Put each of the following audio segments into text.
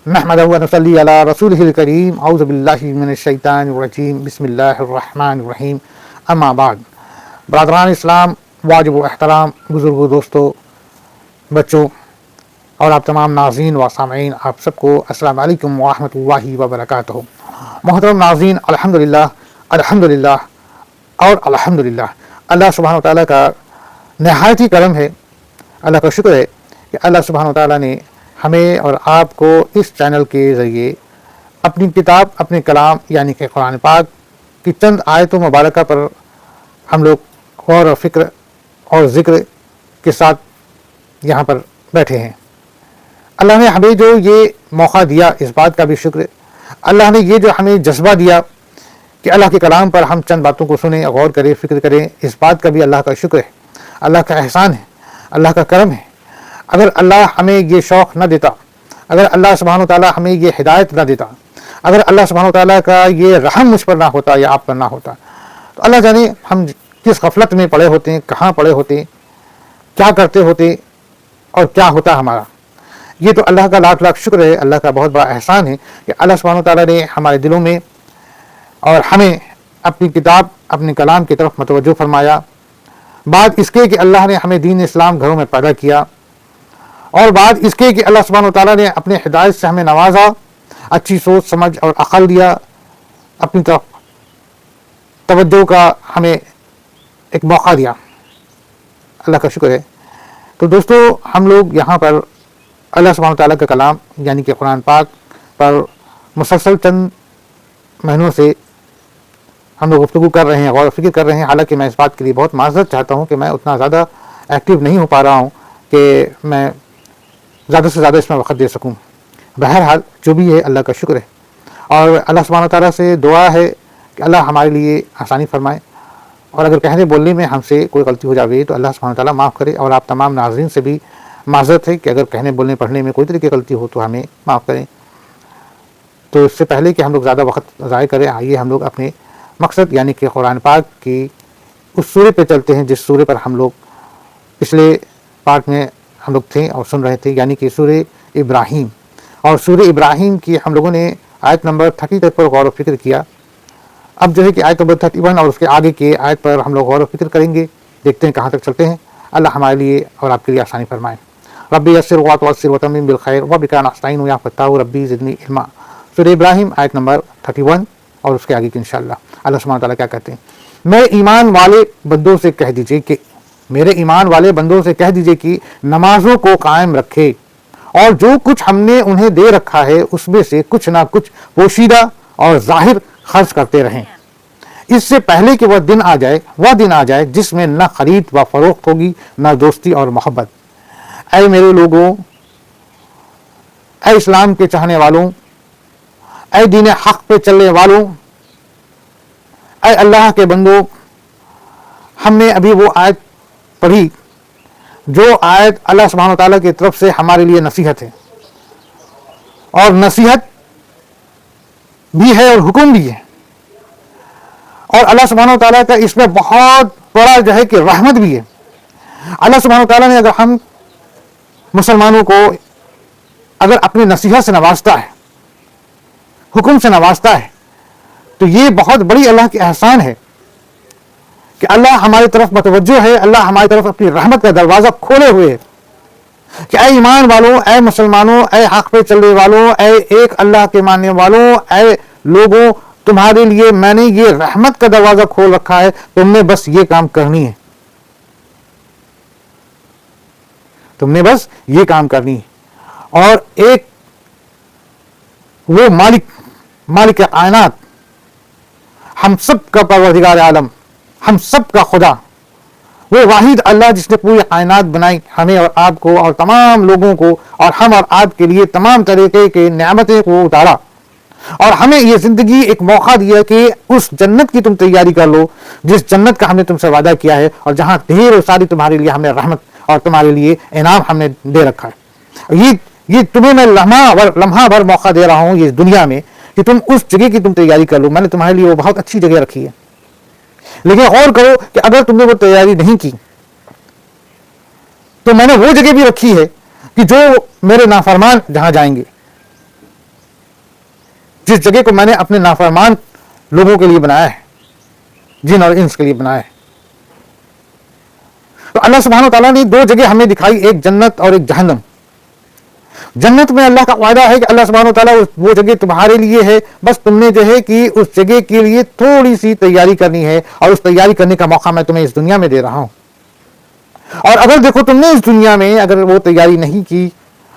نحمده و نصلی علی رسولہ الکریم اعوذ باللہ من الشیطان الرجیم بسم اللہ الرحمن الرحیم اما بعد. برادران اسلام، واجب و احترام بزرگوں، دوستوں، بچوں اور آپ تمام ناظرین و سامعین، آپ سب کو السلام علیکم ورحمۃ اللہ وبرکاتہ. محترم ناظرین، الحمدللہ اور الحمدللہ اللہ سبحانہ و تعالیٰ کا نہایت ہی کرم ہے، اللہ کا شکر ہے کہ اللہ سبحانہ و تعالیٰ نے ہمیں اور آپ کو اس چینل کے ذریعے اپنی کتاب، اپنے کلام یعنی کہ قرآن پاک کی چند آیتوں مبارکہ پر ہم لوگ غور و فکر اور ذکر کے ساتھ یہاں پر بیٹھے ہیں. اللہ نے ہمیں جو یہ موقع دیا، اس بات کا بھی شکر ہے. اللہ نے یہ جو ہمیں جذبہ دیا کہ اللہ کے کلام پر ہم چند باتوں کو سنیں، غور کریں، فکر کریں، اس بات کا بھی اللہ کا شکر ہے، اللہ کا احسان ہے، اللہ کا کرم ہے. اگر اللہ ہمیں یہ شوق نہ دیتا، اگر اللہ سبحانہ و تعالیٰ ہمیں یہ ہدایت نہ دیتا، اگر اللہ سبحانہ و تعالیٰ کا یہ رحم مجھ پر نہ ہوتا یا آپ پر نہ ہوتا، تو اللہ جانے ہم کس غفلت میں پڑے ہوتے ہیں، کہاں پڑے ہوتے، کیا کرتے ہوتے اور کیا ہوتا ہمارا. یہ تو اللہ کا لاکھ لاکھ شکر ہے، اللہ کا بہت بڑا احسان ہے کہ اللہ سبحانہ و تعالیٰ نے ہمارے دلوں میں اور ہمیں اپنی کتاب، اپنے کلام کی طرف متوجہ فرمایا. بات اس کے کہ اللہ نے ہمیں دین اسلام گھروں میں پیدا کیا، اور بات اس کے کہ اللہ سبحانہ و تعالیٰ نے اپنے ہدایت سے ہمیں نوازا، اچھی سوچ سمجھ اور عقل دیا، اپنی طرف توجہ کا ہمیں ایک موقع دیا. اللہ کا شکر ہے. تو دوستو، ہم لوگ یہاں پر اللہ سبحانہ و تعالیٰ کا کلام یعنی کہ قرآن پاک پر مسلسل چند مہینوں سے ہم لوگ گفتگو کر رہے ہیں، غور و فکر کر رہے ہیں. حالانکہ میں اس بات کے لیے بہت معذرت چاہتا ہوں کہ میں اتنا زیادہ ایکٹیو نہیں ہو پا رہا ہوں کہ میں زیادہ سے زیادہ اس میں وقت دے سکوں. بہرحال جو بھی ہے اللہ کا شکر ہے، اور اللہ سبحانہ و تعالیٰ سے دعا ہے کہ اللہ ہمارے لیے آسانی فرمائے، اور اگر کہنے بولنے میں ہم سے کوئی غلطی ہو جاوے تو اللہ سبحانہ و تعالیٰ معاف کرے. اور آپ تمام ناظرین سے بھی معذرت ہے کہ اگر کہنے بولنے پڑھنے میں کوئی طرح کی غلطی ہو تو ہمیں معاف کریں. تو اس سے پہلے کہ ہم لوگ زیادہ وقت ضائع کریں، آئیے ہم لوگ اپنے مقصد یعنی کہ قرآن پاک کی اس سورے پہ چلتے ہیں جس سورے پر ہم لوگ پچھلے پارٹ میں ہم لوگ تھے اور سن رہے تھے، یعنی کہ سورہ ابراہیم. اور سورہ ابراہیم کی ہم لوگوں نے آیت نمبر 30 تک پر غور و فکر کیا. اب جو ہے کہ آیت نمبر 31 اور اس کے آگے کے آیت پر ہم لوگ غور و فکر کریں گے، دیکھتے ہیں کہاں تک چلتے ہیں. اللہ ہمارے لیے اور آپ کے لیے آسانی فرمائے. ربی یسر وتعسر وتمم بالخیر وبک نستعین یا فتاح ربی زدنی علما. سورہ ابراہیم آیت نمبر 31 اور اس کے آگے کی انشاءاللہ. اللہ سبحانہ تعالیٰ کیا کہتے ہیں؟ میرے ایمان والے بندوں سے کہہ دیجئے کہ نمازوں کو قائم رکھے، اور جو کچھ ہم نے انہیں دے رکھا ہے اس میں سے کچھ نہ کچھ پوشیدہ اور ظاہر خرچ کرتے رہیں، اس سے پہلے کہ وہ دن آ جائے جس میں نہ خرید و فروخت ہوگی، نہ دوستی اور محبت. اے میرے لوگوں، اے اسلام کے چاہنے والوں، اے دین حق پہ چلنے والوں، اے اللہ کے بندوں، ہم نے ابھی وہ آیت پڑھی جو آیت اللہ سبحانہ و تعالیٰ کی طرف سے ہمارے لیے نصیحت ہے، اور نصیحت بھی ہے اور حکم بھی ہے، اور اللہ سبحانہ و تعالیٰ کا اس میں بہت بڑا جو ہے کہ رحمت بھی ہے. اللہ سبحانہ و تعالیٰ نے اگر ہم مسلمانوں کو اگر اپنی نصیحت سے نوازتا ہے، حکم سے نوازتا ہے، تو یہ بہت بڑی اللہ کی احسان ہے کہ اللہ ہماری طرف متوجہ ہے، اللہ ہماری طرف اپنی رحمت کا دروازہ کھولے ہوئے ہے کہ اے ایمان والوں، اے مسلمانوں، اے حق پہ چلنے والوں، اے ایک اللہ کے ماننے والوں، اے لوگوں، تمہارے لیے میں نے یہ رحمت کا دروازہ کھول رکھا ہے، تم نے بس یہ کام کرنی ہے، تم نے بس یہ کام کرنی ہے. اور ایک وہ مالک کائنات، ہم سب کا پروردگار عالم، ہم سب کا خدا، وہ واحد اللہ جس نے پوری کائنات بنائی، ہمیں اور آپ کو اور تمام لوگوں کو، اور ہم اور آپ کے لیے تمام طریقے کے نعمتیں کو اتارا، اور ہمیں یہ زندگی ایک موقع دیا کہ اس جنت کی تم تیاری کر لو جس جنت کا ہم نے تم سے وعدہ کیا ہے، اور جہاں ڈھیر ساری تمہارے لیے ہم نے رحمت اور تمہارے لیے انعام ہم نے دے رکھا ہے. یہ تمہیں میں لمحہ بھر موقع دے رہا ہوں یہ دنیا میں کہ تم اس جگہ کی تم تیاری کر لو. میں نے تمہارے لیے وہ بہت اچھی جگہ رکھی ہے، لیکن غور کرو کہ اگر تم نے وہ تیاری نہیں کی تو میں نے وہ جگہ بھی رکھی ہے کہ جو میرے نافرمان جہاں جائیں گے. جس جگہ کو میں نے اپنے نافرمان لوگوں کے لیے بنایا ہے، جن اور انس کے لیے بنایا ہے۔ تو اللہ سبحانہ وتعالیٰ نے دو جگہ ہمیں دکھائی، ایک جنت اور ایک جہنم۔ جنت میں اللہ کا وعدہ ہے کہ اللہ سبحانہ وتعالیٰ وہ جگہ تمہارے لیے ہے، بس تم نے جو ہے کہ اس جگہ کے لیے تھوڑی سی تیاری کرنی ہے، اور اس تیاری کرنے کا موقع میں تمہیں اس دنیا میں دے رہا ہوں۔ اور اگر دیکھو تم نے اس دنیا میں اگر وہ تیاری نہیں کی،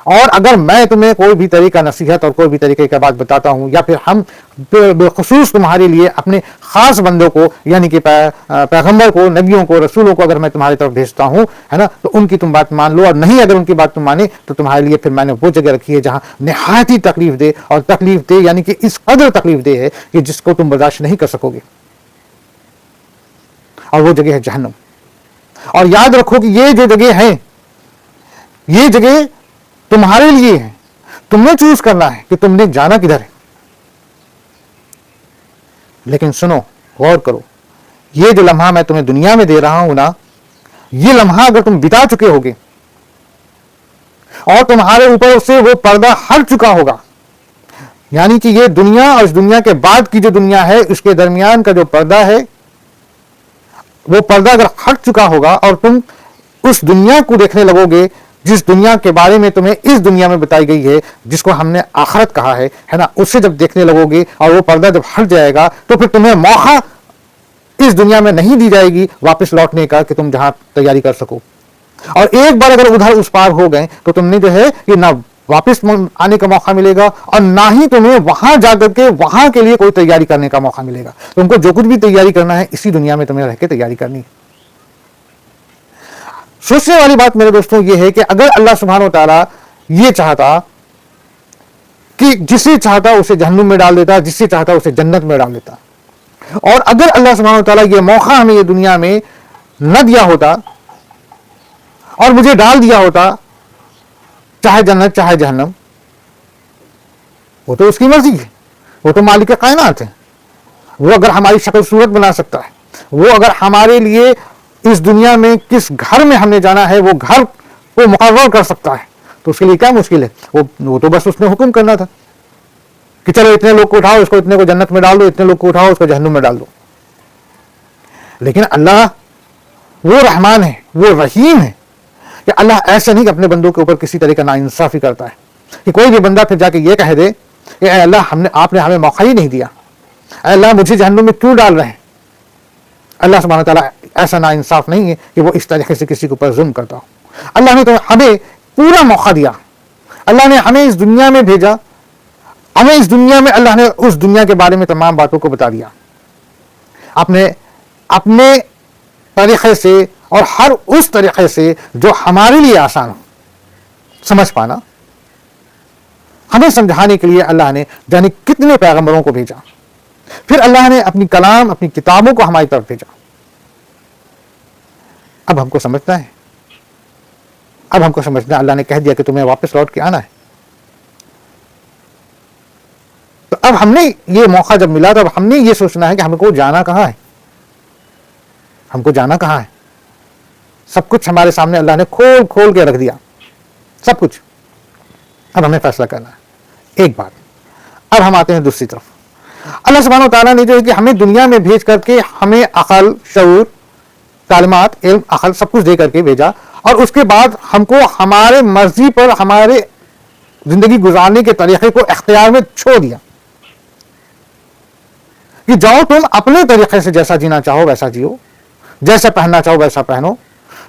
اور اگر میں تمہیں کوئی بھی طریقہ نصیحت اور کوئی بھی طریقے کا بات بتاتا ہوں، یا پھر ہم بالخصوص تمہارے لیے اپنے خاص بندوں کو یعنی کہ پیغمبر کو، نبیوں کو، رسولوں کو اگر میں تمہاری طرف بھیجتا ہوں، ہے نا، تو ان کی تم بات مان لو، اور نہیں اگر ان کی بات تم مانے تو تمہارے لیے پھر میں نے وہ جگہ رکھی ہے جہاں نہایت ہی تکلیف دے، اور تکلیف دے یعنی کہ اس قدر تکلیف دے ہے کہ جس کو تم برداشت نہیں کر سکو گے، اور وہ جگہ ہے جہنم۔ اور یاد رکھو کہ یہ جو جگہ ہیں، یہ جگہ تمہارے لیے ہے، تم نے چوز کرنا ہے کہ تم نے جانا کدھر ہے۔ لیکن سنو، غور کرو، یہ جو لمحہ میں تمہیں دنیا میں دے رہا ہوں نا، یہ لمحہ اگر تم بتا چکے ہوگے اور تمہارے اوپر سے وہ پردہ ہٹ چکا ہوگا، یعنی کہ یہ دنیا اور اس دنیا کے بعد کی جو دنیا ہے، اس کے درمیان کا جو پردہ ہے، وہ پردہ اگر ہٹ چکا ہوگا اور تم اس دنیا کو دیکھنے لگو گے جس دنیا کے بارے میں تمہیں اس دنیا میں بتائی گئی ہے، جس کو ہم نے آخرت کہا ہے نا، اسے جب دیکھنے لگو گے اور وہ پردہ جب ہٹ جائے گا تو پھر تمہیں موقع اس دنیا میں نہیں دی جائے گی واپس لوٹنے کا کہ تم جہاں تیاری کر سکو۔ اور ایک بار اگر ادھر اس پار ہو گئے تو تم نے جو ہے کہ نہ واپس آنے کا موقع ملے گا، اور نہ ہی تمہیں وہاں جا کر کے وہاں کے لیے کوئی تیاری کرنے کا موقع ملے گا۔ تم کو جو کچھ بھی تیاری کرنا ہے اسی دنیا میں تمہیں رہ کے تیاری کرنی ہے۔ سوچنے والی بات میرے دوستوں یہ ہے کہ اگر اللہ سبحانہ و تعالیٰ یہ چاہتا کہ جسے چاہتا اسے جہنم میں ڈال دیتا، جسے چاہتا اسے جنت میں ڈال دیتا، اور اگر اللہ سبحانہ و تعالیٰ یہ موقع ہمیں یہ دنیا میں نہ دیا ہوتا اور مجھے ڈال دیا ہوتا چاہے جنت چاہے جہنم، وہ تو اس کی مرضی ہے، وہ تو مالک کائنات ہے، وہ اگر ہماری شکل صورت بنا سکتا ہے، وہ اگر ہمارے لیے اس دنیا میں کس گھر میں ہم نے جانا ہے وہ گھر کو مقرر کر سکتا ہے، تو اس کے لیے کیا مشکل ہے؟ وہ تو بس اس نے حکم کرنا تھا کہ چلو اتنے لوگ کو اٹھاؤ، اس کو اتنے کو جنت میں ڈال دو، اتنے لوگ کو اٹھاؤ اس کو جہنم میں ڈال دو۔ لیکن اللہ وہ رحمان ہے، وہ رحیم ہے کہ اللہ ایسا نہیں کہ اپنے بندوں کے اوپر کسی طرح کا ناانصافی کرتا ہے کہ کوئی بھی بندہ پھر جا کے یہ کہہ دے کہ اے اللہ آپ نے ہمیں موقع ہی نہیں دیا، اے اللہ مجھے جہنم میں کیوں ڈال رہے ہیں۔ اللہ سبحانہ تعالیٰ ایسا ناانصاف نہیں ہے کہ وہ اس طریقے سے کسی کے اوپر ظلم کرتا ہو۔ اللہ نے تو ہمیں پورا موقع دیا، اللہ نے ہمیں اس دنیا میں بھیجا، ہمیں اس دنیا میں اللہ نے اس دنیا کے بارے میں تمام باتوں کو بتا دیا اپنے طریقے سے، اور ہر اس طریقے سے جو ہمارے لیے آسان ہو سمجھ پانا۔ ہمیں سمجھانے کے لیے اللہ نے جانے کتنے پیغمبروں کو بھیجا، پھر اللہ نے اپنی کلام، اپنی کتابوں کو ہماری طرف بھیجا۔ اب ہم کو سمجھنا ہے، اب ہم کو سمجھنا ہے، اللہ نے کہہ دیا کہ تمہیں واپس لوٹ کے آنا ہے، تو اب ہم نے یہ موقع جب ملا تو اب ہم نے یہ سوچنا ہے کہ ہم کو جانا کہاں ہے، ہم کو جانا کہاں ہے۔ سب کچھ ہمارے سامنے اللہ نے کھول کھول کے رکھ دیا، سب کچھ۔ اب ہمیں فیصلہ کرنا ہے۔ ایک بات، اب ہم آتے ہیں دوسری طرف۔ اللہ سبحانہ و تعالیٰ نے جو ہے کہ ہمیں دنیا میں بھیج کر کے ہمیں عقل، شعور، تعلیمات، علم، عقل سب کچھ دے کر کے بھیجا، اور اس کے بعد ہم کو ہمارے مرضی پر ہمارے زندگی گزارنے کے طریقے کو اختیار میں چھوڑ دیا کہ جاؤ تم اپنے طریقے سے جیسا جینا چاہو ویسا جیو، جیسے پہننا چاہو ویسا پہنو،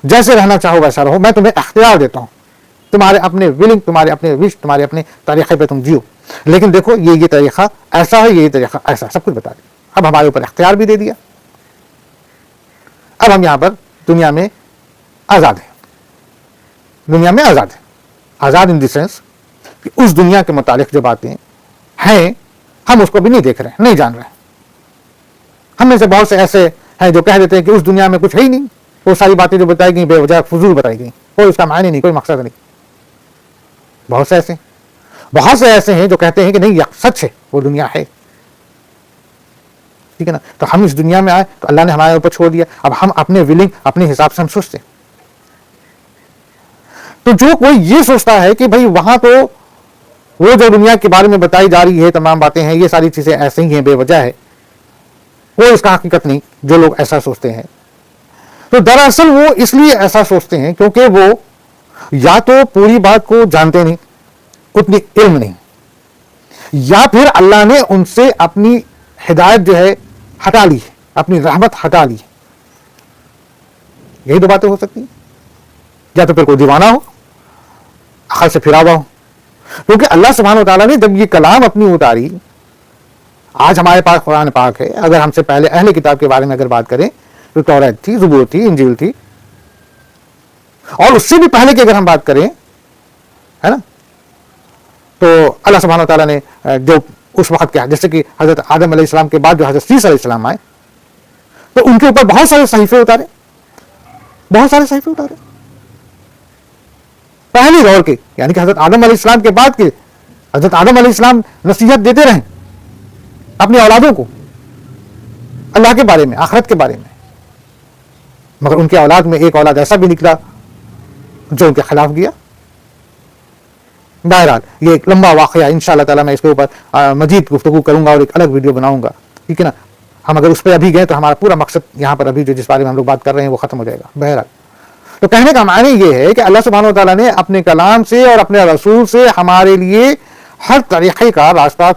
جیسے رہنا چاہو ویسا رہو، میں تمہیں اختیار دیتا ہوں، تمہارے اپنے ولنگ، تمہارے اپنے وش، تمہارے اپنے طریقے پہ تم جیو، لیکن دیکھو یہ طریقہ ایسا ہے، یہ طریقہ ایسا، سب کچھ بتا دیا۔ اب ہمارے اوپر اختیار بھی دے دیا، اب ہم یہاں پر دنیا میں آزاد ہیں، دنیا میں آزاد ہیں، آزاد ان دی سینس کہ اس دنیا کے متعلق جو باتیں ہیں ہم اس کو بھی نہیں دیکھ رہے، نہیں جان رہے۔ ہم میں سے بہت سے ایسے ہیں جو کہہ دیتے ہیں کہ اس دنیا میں کچھ ہے ہی نہیں، وہ ساری باتیں جو بتائی گئیں بے وجہ فضول بتائی گئیں، کوئی اس کا معنی نہیں، کوئی مقصد نہیں۔ بہت سے ایسے ہیں جو کہتے ہیں کہ نہیں یہ سچ ہے، وہ دنیا ہے، ٹھیک ہے نا۔ تو ہم اس دنیا میں آئے تو اللہ نے ہمارے اوپر چھوڑ دیا، اب ہم اپنے ولنگ، اپنے حساب سے ہم سوچتے ہیں۔ تو جو کوئی یہ سوچتا ہے کہ بھائی وہاں تو وہ جو دنیا کے بارے میں بتائی جا رہی ہے تمام باتیں ہیں، یہ ساری چیزیں ایسے ہی ہیں، بے وجہ ہے، وہ اس کا حقیقت نہیں جو لوگ ایسا سوچتے ہیں۔ تو دراصل وہ اس لیے ایسا سوچتے ہیں کیونکہ وہ یا تو پوری بات کو جانتے نہیں، اتنی علم نہیں، یا پھر اللہ نے ان سے اپنی ہدایت جو ہے ہٹا لی، اپنی رحمت ہٹا لی۔ یہی دو باتیں ہو سکتی ہیں، یا تو پھر کوئی دیوانہ ہو، عقل سے پھرا ہوا ہو۔ کیونکہ اللہ سبحانہ و تعالیٰ نے جب یہ کلام اپنی اتاری، آج ہمارے پاس قرآن پاک ہے، اگر ہم سے پہلے اہل کتاب کے بارے میں اگر بات کریں تو توریت تھی، زبور تھی، انجیل تھی، اور اس سے بھی پہلے کی اگر ہم بات کریں، ہے نا، تو اللہ سبحانہ و تعالیٰ نے جو اس وقت کیا، جیسے کہ حضرت آدم علیہ السلام کے بعد جو حضرت عیسیٰ علیہ السلام آئے تو ان کے اوپر بہت سارے صحیفے اتارے، بہت سارے صحیفے اتارے پہلے دور کے، یعنی کہ حضرت آدم علیہ السلام کے بعد کے حضرت آدم علیہ السلام نصیحت دیتے رہے اپنی اولادوں کو اللہ کے بارے میں، آخرت کے بارے میں، مگر ان کے اولاد میں ایک اولاد ایسا بھی نکلا جو ان کے خلاف گیا۔ بہرحال یہ ایک لمبا واقعہ، انشاءاللہ تعالیٰ میں اس کے اوپر مزید گفتگو کروں گا اور ایک الگ ویڈیو بناؤں گا، ٹھیک ہے نا۔ ہم اگر اس پہ ابھی گئے تو ہمارا پورا مقصد یہاں پر ابھی جو جس بارے میں ہم لوگ بات کر رہے ہیں وہ ختم ہو جائے گا۔ بہرحال تو کہنے کا معنی یہ ہے کہ اللہ سبحانہ و تعالیٰ نے اپنے کلام سے اور اپنے رسول سے ہمارے لیے ہر طریقے کا راستہ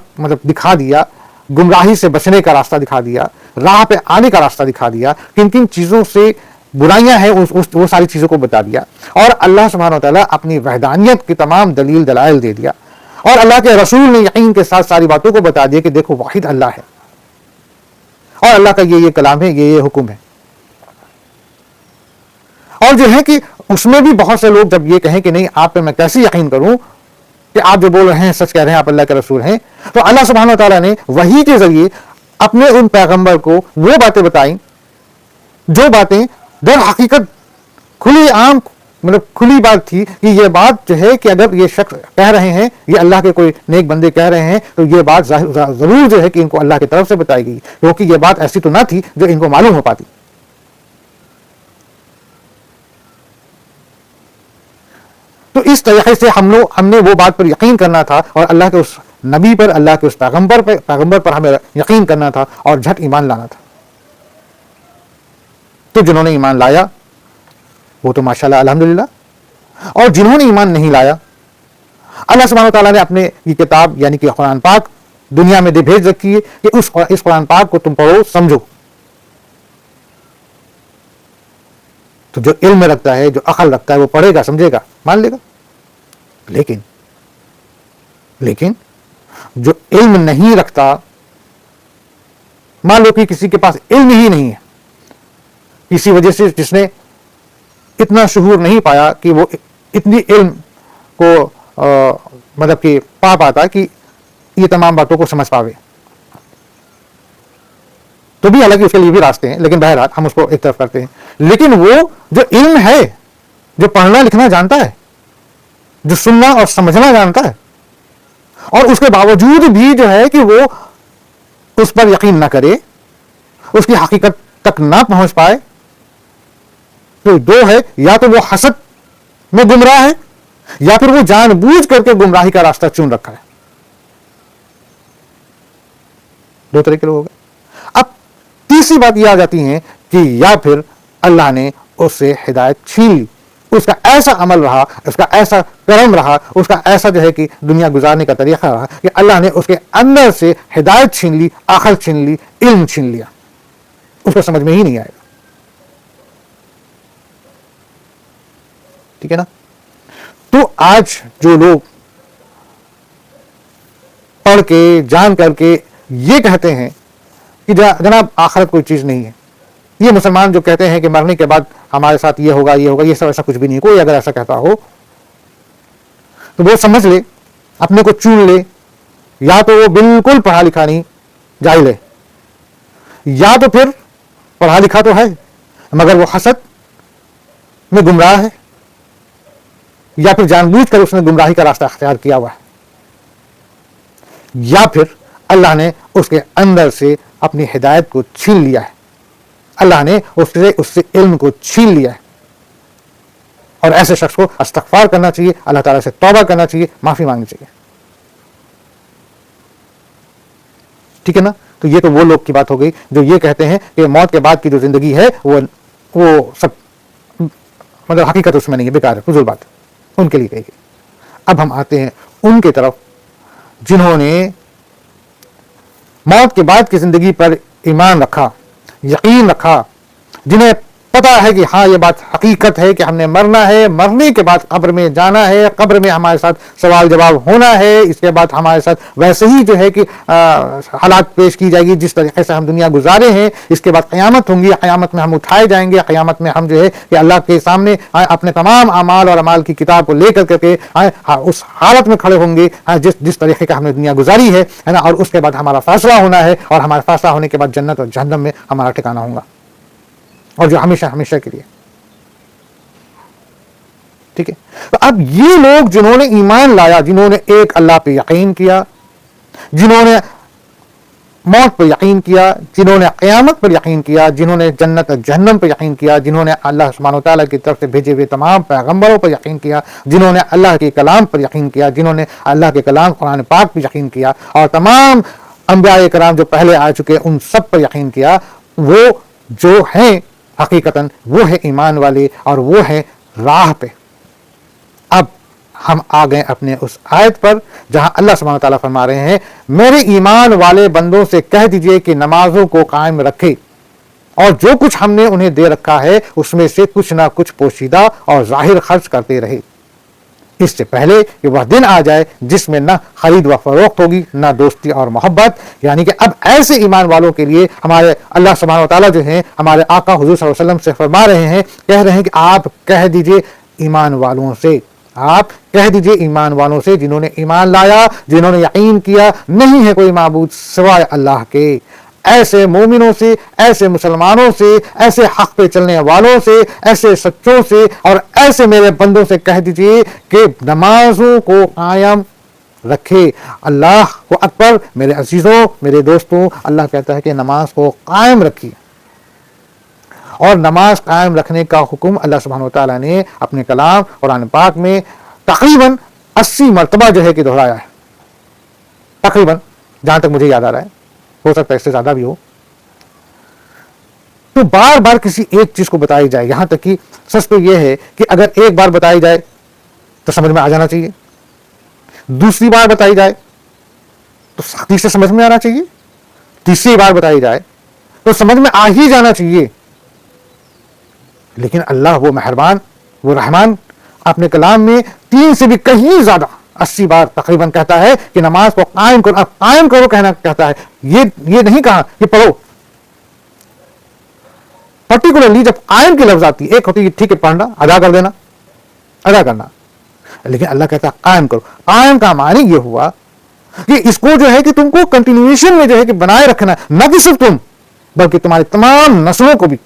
دکھا دیا، گمراہی سے بچنے کا راستہ دکھا دیا، راہ پہ آنے کا راستہ دکھا دیا، کن کن چیزوں سے برائیاں ہیں وہ ساری چیزوں کو بتا دیا، اور اللہ سبحانہ و تعالیٰ اپنی وحدانیت کی تمام دلیل دلائل دے دیا، اور اللہ کے رسول نے یقین کے ساتھ ساری باتوں کو بتا دیا کہ دیکھو واحد اللہ ہے، اور اللہ کا یہ کلام ہے، یہ حکم ہے۔ اور جو ہے کہ اس میں بھی بہت سے لوگ جب یہ کہیں کہ نہیں آپ پہ میں کیسے یقین کروں کہ آپ جو بول رہے ہیں سچ کہہ رہے ہیں، آپ اللہ کے رسول ہیں، تو اللہ سبحانہ و تعالیٰ نے وحی کے ذریعے اپنے ان پیغمبر کو وہ باتیں بتائیں جو باتیں در حقیقت کھلی عام کھلی بات تھی کہ یہ بات جو ہے کہ اگر یہ شخص کہہ رہے ہیں، یہ اللہ کے کوئی نیک بندے کہہ رہے ہیں، تو یہ بات ضرور جو ہے کہ ان کو اللہ کی طرف سے بتائی گئی، کیونکہ یہ بات ایسی تو نہ تھی جو ان کو معلوم ہو پاتی۔ تو اس طریقے سے ہم نے وہ بات پر یقین کرنا تھا، اور اللہ کے اس نبی پر، اللہ کے اس پیغمبر پر ہمیں یقین کرنا تھا اور جھٹ ایمان لانا تھا۔ تو جنہوں نے ایمان لایا وہ تو ماشاءاللہ الحمدللہ، اور جنہوں نے ایمان نہیں لایا، اللہ سبحانہ وتعالیٰ نے اپنے یہ کتاب یعنی کہ قرآن پاک دنیا میں بھیج رکھی ہے کہ اس قرآن پاک کو تم پڑھو، سمجھو۔ تو جو علم رکھتا ہے، جو عقل رکھتا ہے، وہ پڑھے گا، سمجھے گا، مان لے گا۔ لیکن جو علم نہیں رکھتا، مان لو کہ کسی کے پاس علم ہی نہیں ہے، کسی وجہ سے جس نے اتنا شعور نہیں پایا کہ وہ اتنی علم کو کہ پا پاتا کہ یہ تمام باتوں کو سمجھ پاوے، تو بھی حالانکہ اس کے لیے بھی راستے ہیں، لیکن بہرحال ہم اس کو ایک طرف کرتے ہیں۔ لیکن وہ جو علم ہے، جو پڑھنا لکھنا جانتا ہے، جو سننا اور سمجھنا جانتا ہے، اور اس کے باوجود بھی جو ہے کہ وہ اس پر یقین نہ کرے، اس کی حقیقت تک نہ پہنچ پائے، تو دو ہے، یا تو وہ حسد میں گمراہ ہے، یا پھر وہ جان بوجھ کر کے گمراہی کا راستہ چن رکھا ہے۔ دو طرح کے لوگ ہو گئے۔ اب تیسری بات یہ آ جاتی ہے کہ یا پھر اللہ نے اس سے ہدایت چھین لی، اس کا ایسا عمل رہا، اس کا ایسا کرم رہا، اس کا ایسا جو ہے کہ دنیا گزارنے کا طریقہ رہا کہ اللہ نے اس کے اندر سے ہدایت چھین لی، عقل چھین لی، علم چھین لیا، اس کو سمجھ میں ہی نہیں آئے گا۔ ٹھیک ہے نا؟ تو آج جو لوگ پڑھ کے جان کر کے یہ کہتے ہیں کہ جناب آخرت کوئی چیز نہیں ہے، یہ مسلمان جو کہتے ہیں کہ مرنے کے بعد ہمارے ساتھ یہ ہوگا، یہ سب ایسا کچھ بھی نہیں۔ کوئی اگر ایسا کہتا ہو تو وہ سمجھ لے، اپنے کو چون لے، یا تو وہ بالکل پڑھا لکھا نہیں، جاہل ہے، یا تو پھر پڑھا لکھا تو ہے مگر وہ حسد میں گمراہ ہے، یا پھر جان بوجھ کر اس نے گمراہی کا راستہ اختیار کیا ہوا ہے، یا پھر اللہ نے اس کے اندر سے اپنی ہدایت کو چھین لیا ہے، اللہ نے اس سے علم کو چھین لیا ہے۔ اور ایسے شخص کو استغفار کرنا چاہیے، اللہ تعالیٰ سے توبہ کرنا چاہیے، معافی مانگنی چاہیے۔ ٹھیک ہے نا. تو یہ تو وہ لوگ کی بات ہو گئی جو یہ کہتے ہیں کہ موت کے بعد کی جو زندگی ہے وہ سب مطلب حقیقت اس میں نہیں ہے، بیکار ہے، فضول بات ان کے لیے کہی گئی. اب ہم آتے ہیں ان کے طرف جنہوں نے موت کے بعد کی زندگی پر ایمان رکھا، یقین رکھا، جنہیں پتا ہے کہ ہاں یہ بات حقیقت ہے کہ ہم نے مرنا ہے، مرنے کے بعد قبر میں جانا ہے، قبر میں ہمارے ساتھ سوال جواب ہونا ہے، اس کے بعد ہمارے ساتھ ویسے ہی جو ہے کہ حالات پیش کی جائے گی جس طریقے سے ہم دنیا گزارے ہیں. اس کے بعد قیامت ہوں گی، قیامت میں ہم اٹھائے جائیں گے، قیامت میں ہم جو ہے کہ اللہ کے سامنے اپنے تمام اعمال اور اعمال کی کتاب کو لے کر کے اس حالت میں کھڑے ہوں گے جس طریقے کا ہم نے دنیا گزاری ہے نا. اور اس کے بعد ہمارا فیصلہ ہونا ہے، اور ہمارا فیصلہ ہونے کے بعد جنت اور جہنم میں ہمارا ٹھکانہ ہوگا، اور جو ہمیشہ ہمیشہ کے لیے. ٹھیک ہے. تو اب یہ لوگ جنہوں نے ایمان لایا، جنہوں نے ایک اللہ پہ یقین کیا، جنہوں نے موت پر یقین کیا، جنہوں نے قیامت پر یقین کیا، جنہوں نے جنت اور جہنم پر یقین کیا، جنہوں نے اللہ سبحانہ و تعالیٰ کی طرف سے بھیجے ہوئے تمام پیغمبروں پر یقین کیا، جنہوں نے اللہ کے کلام پر یقین کیا، جنہوں نے اللہ کے کلام قرآن پاک پر یقین کیا، اور تمام انبیاء کرام جو پہلے آ چکے ان سب پر یقین کیا، وہ جو ہیں حقیقتاً وہ ہے ایمان والے، اور وہ ہے راہ پہ. اب ہم آ گئے اپنے اس آیت پر جہاں اللہ سبحانہ تعالیٰ فرما رہے ہیں میرے ایمان والے بندوں سے کہہ دیجئے کہ نمازوں کو قائم رکھے، اور جو کچھ ہم نے انہیں دے رکھا ہے اس میں سے کچھ نہ کچھ پوشیدہ اور ظاہر خرچ کرتے رہے، اس سے پہلے کہ وہ دن آ جائے جس میں نہ خرید و فروخت ہوگی نہ دوستی اور محبت. یعنی کہ اب ایسے ایمان والوں کے لیے ہمارے اللہ سبحانہ و تعالیٰ جو ہیں ہمارے آقا حضور صلی اللہ علیہ وسلم سے فرما رہے ہیں، کہہ رہے ہیں کہ آپ کہہ دیجئے ایمان والوں سے، آپ کہہ دیجئے ایمان والوں سے جنہوں نے ایمان لایا، جنہوں نے یقین کیا نہیں ہے کوئی معبود سوائے اللہ کے، ایسے مومنوں سے، ایسے مسلمانوں سے، ایسے حق پہ چلنے والوں سے، ایسے سچوں سے، اور ایسے میرے بندوں سے کہہ دیجئے کہ نمازوں کو قائم رکھے. اللہ کو اکبر. میرے عزیزوں، میرے دوستوں، اللہ کہتا ہے کہ نماز کو قائم رکھیے، اور نماز قائم رکھنے کا حکم اللہ سبحانہ وتعالیٰ نے اپنے کلام قرآن پاک میں تقریباً 80 مرتبہ جو ہے کہ دہرایا ہے، تقریباً جہاں تک مجھے یاد آ رہا ہے، ہو سکتا ہے اس سے زیادہ بھی ہو. تو بار بار کسی ایک چیز کو بتائی جائے، یہاں تک کہ سچ تو یہ ہے کہ اگر ایک بار بتائی جائے تو سمجھ میں آ جانا چاہیے، دوسری بار بتائی جائے تو سختی سے سمجھ میں آنا چاہیے، تیسری بار بتائی جائے تو سمجھ میں آ ہی جانا چاہیے. لیکن اللہ وہ مہربان، وہ رحمان، اپنے کلام میں 3 سے بھی کہیں زیادہ 80 بار تقریباً کہتا ہے کہ نماز کو قائم کرو. اب قائم کرو کہنا کہتا ہے، یہ نہیں کہا کہ پڑھو. پرٹیکولرلی جب قائم کی لفظ آتی ہے، ایک ہوتی ہے ٹھیک ہے پڑھنا، ادا کر دینا، ادا کرنا، لیکن اللہ کہتا ہے قائم کرو. قائم کا معنی یہ ہوا کہ اس کو جو ہے کہ تم کو کنٹینیویشن میں جو ہے کہ بنائے رکھنا، نہ کہ صرف تم بلکہ تمہاری تمام نسلوں کو بھی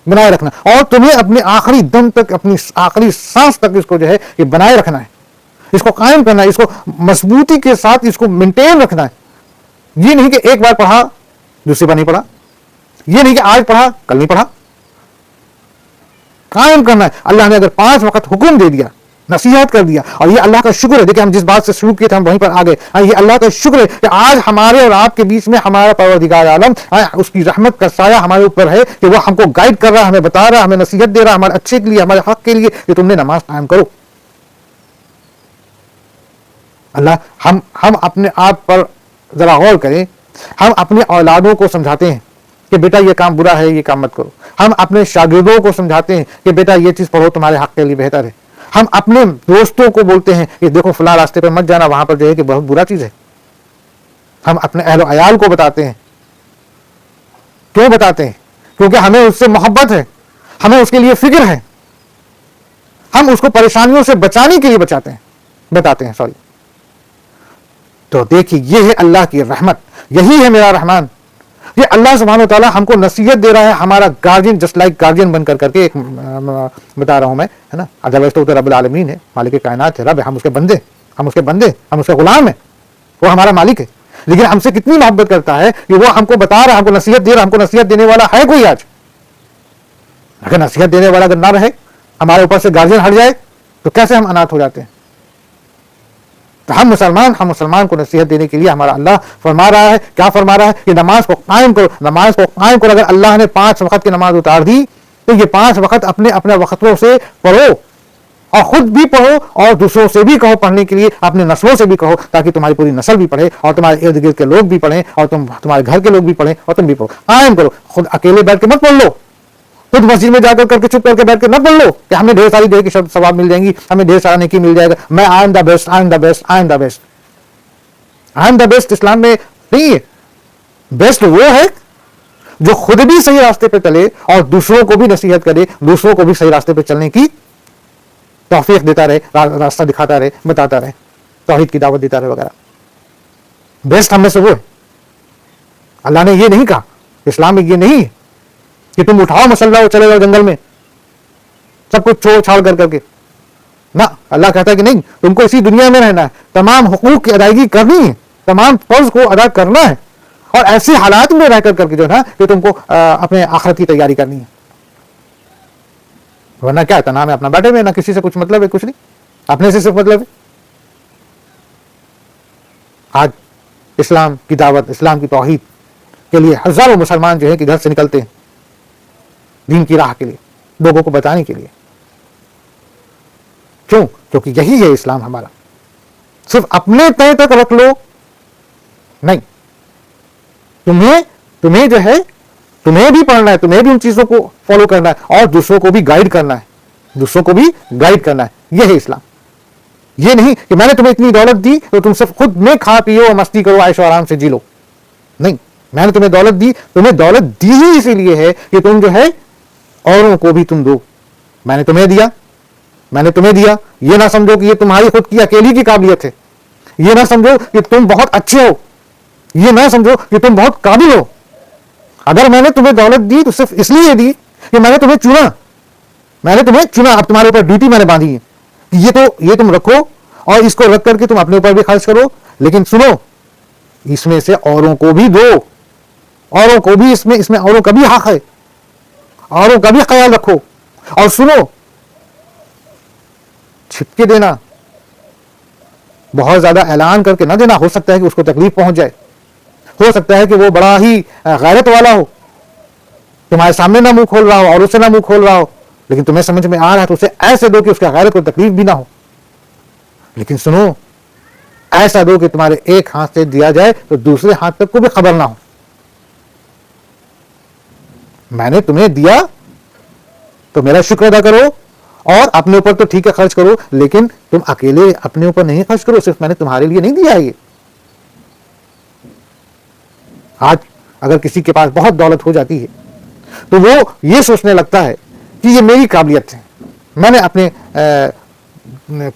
بنائے رکھنا، اور تمہیں اپنے آخری دم تک، اپنی آخری سانس تک اس کو جو ہے کہ بنائے رکھنا ہے، اس کو قائم کرنا ہے، اس کو مضبوطی کے ساتھ اس کو مینٹین رکھنا ہے. یہ نہیں کہ ایک بار پڑھا دوسری بار نہیں پڑھا، یہ نہیں کہ آج پڑھا کل نہیں پڑھا، قائم کرنا ہے. اللہ نے اگر 5 وقت حکم دے دیا، نصیحت کر دیا، اور یہ اللہ کا شکر ہے. دیکھیں ہم جس بات سے شروع کیے تھے ہم وہیں پر آ گئے. یہ اللہ کا شکر ہے کہ آج ہمارے اور آپ کے بیچ میں ہمارا پروردگار عالم، اس کی رحمت کا سایہ ہمارے اوپر ہے کہ وہ ہم کو گائیڈ کر رہا، ہمیں بتا رہا، ہمیں نصیحت دے رہا ہمارے اچھے کے لیے، ہمارے حق کے لیے کہ تم نے نماز قائم کرو. اللہ ہم اپنے آپ پر ذرا غور کریں. ہم اپنے اولادوں کو سمجھاتے ہیں کہ بیٹا یہ کام برا ہے، یہ کام مت کرو. ہم اپنے شاگردوں کو سمجھاتے ہیں کہ بیٹا یہ چیز پڑھو، تمہارے حق کے لیے بہتر ہے. ہم اپنے دوستوں کو بولتے ہیں کہ دیکھو فلاں راستے پہ مت جانا، وہاں پر جو ہے کہ بہت برا چیز ہے. ہم اپنے اہل و عیال کو بتاتے ہیں. کیوں بتاتے ہیں؟ کیونکہ ہمیں اس سے محبت ہے، ہمیں اس کے لیے فکر ہے، ہم اس کو پریشانیوں سے بچانے کے لیے بتاتے ہیں. تو دیکھیے یہ ہے اللہ کی رحمت، یہی ہے میرا رحمان. یہ اللہ سبحانہ و تعالیٰ ہم کو نصیحت دے رہا ہے، ہمارا گارجین، جسٹ لائک گارجین بن کر کے ایک بتا رہا ہوں میں، ہے نا. ادروائز تو رب العالمین ہے، مالک کائنات ہے، رب ہے، ہم اس کے بندے، ہم اس کے غلام ہیں، وہ ہمارا مالک ہے. لیکن ہم سے کتنی محبت کرتا ہے کہ وہ ہم کو بتا رہا، ہم کو نصیحت دے رہا. ہم کو نصیحت دینے والا ہے کوئی آج؟ اگر نصیحت دینے والا اگر نہ رہے، ہمارے اوپر سے گارجین ہٹ جائے تو کیسے ہم انات ہو جاتے ہیں. تو ہم مسلمان کو نصیحت دینے کے لیے ہمارا اللہ فرما رہا ہے، کیا فرما رہا ہے کہ نماز کو قائم کرو، نماز کو قائم کرو۔ اگر اللہ نے 5 وقت کی نماز اتار دی تو یہ 5 وقت اپنے وقتوں سے پڑھو، اور خود بھی پڑھو اور دوسروں سے بھی کہو پڑھنے کے لیے، اپنے نسلوں سے بھی کہو، تاکہ تمہاری پوری نسل بھی پڑھے اور تمہارے ارد گرد کے لوگ بھی پڑھیں اور تمہارے گھر کے لوگ بھی پڑھیں اور تم بھی پڑھو۔ قائم کرو، خود اکیلے بیٹھ کے مت پڑھ لو، خود مسجد میں جا کر کے چپ کر کے بیٹھ کے نہ پڑھ لو کہ ہمیں ڈھیر ساری دیر کی ثواب مل جائیں گی، ہمیں ڈھیر سارا نیکی مل جائے گا، میں I am the best, I am the best, I am the best. I am the best اسلام میں نہیں ہے۔ بیسٹ وہ ہے جو خود بھی صحیح راستے پہ چلے اور دوسروں کو بھی نصیحت کرے، دوسروں کو بھی صحیح راستے پہ چلنے کی توفیق دیتا رہے، راستہ دکھاتا رہے، بتاتا رہے، توحید کی دعوت دیتا رہے وغیرہ۔ بیسٹ ہم میں سے وہ ہے۔ اللہ نے یہ نہیں کہا، اسلام میں یہ نہیں ہے کہ تم اٹھاؤ مسلح اور چلے جاؤ جنگل میں سب کچھ چھوڑ چھاڑ کر کے، نہ، اللہ کہتا ہے کہ نہیں، تم کو اسی دنیا میں رہنا ہے، تمام حقوق کی ادائیگی کرنی ہے، تمام فرض کو ادا کرنا ہے، اور ایسے حالات میں رہ کر کے جو ہے نا کہ تم کو اپنے آخرت کی تیاری کرنی ہے۔ ورنہ کیا ہے، تنہا میں اپنا بیٹھے ہوئے، نہ کسی سے کچھ مطلب ہے، کچھ نہیں، اپنے سے صرف مطلب ہے۔ آج اسلام کی دعوت، اسلام کی توحید کے لیے ہزاروں مسلمان جو ہے کہ گھر سے نکلتے ہیں دین کی راہ کے لیے، لوگوں کو بتانے کے لیے۔ کیوں؟ کیونکہ یہی ہے اسلام ہمارا۔ صرف اپنے تئیں تک رکھ لو نہیں، تمہیں جو ہے، تمہیں بھی پڑھنا ہے، تمہیں بھی ان چیزوں کو فالو کرنا ہے اور دوسروں کو بھی گائیڈ کرنا ہے، دوسروں کو بھی گائیڈ کرنا ہے۔ یہ ہے اسلام۔ یہ نہیں کہ میں نے تمہیں اتنی دولت دی تو تم صرف خود میں کھا پیو اور مستی کرو، عیش و آرام سے جی لو۔ نہیں، میں نے تمہیں دولت دی، تمہیں دولت دی ہی اسی لیے ہے کہ تم جو ہے اوروں کو بھی تم دو۔ میں نے تمہیں دیا، یہ نہ سمجھو کہ یہ تمہاری خود کی اکیلی کی قابلیت ہے، یہ نہ سمجھو کہ تم بہت اچھے ہو، یہ نہ سمجھو کہ تم بہت قابل ہو۔ اگر میں نے تمہیں دولت دی تو صرف اس لیے دی کہ میں نے تمہیں چنا، اب تمہارے اوپر ڈیوٹی میں نے باندھی ہے کہ یہ تم رکھو اور اس کو رکھ کر کے تم اپنے اوپر بھی خرچ کرو، لیکن سنو، اس میں سے اوروں کو بھی دو، اوروں کو بھی اس میں اوروں کا بھی حق ہے، اوروں کا بھی خیال رکھو۔ اور سنو، چھپ کے دینا، بہت زیادہ اعلان کر کے نہ دینا، ہو سکتا ہے کہ اس کو تکلیف پہنچ جائے، ہو سکتا ہے کہ وہ بڑا ہی غیرت والا ہو، تمہارے سامنے نہ منہ کھول رہا ہو اور اسے نہ منہ کھول رہا ہو، لیکن تمہیں سمجھ میں آ رہا ہے تو اسے ایسے دو کہ اس کا غیرت کو تکلیف بھی نہ ہو۔ لیکن سنو، ایسا دو کہ تمہارے ایک ہاتھ سے دیا جائے تو دوسرے ہاتھ تک کو بھی خبر نہ ہو۔ میں نے تمہیں دیا تو میرا شکر ادا کرو، اور اپنے اوپر تو ٹھیک ہے خرچ کرو، لیکن تم اکیلے اپنے اوپر نہیں خرچ کرو، صرف میں نے تمہارے لیے نہیں دیا ہے یہ۔ آج اگر کسی کے پاس بہت دولت ہو جاتی ہے تو وہ یہ سوچنے لگتا ہے کہ یہ میری قابلیت ہے، میں نے اپنے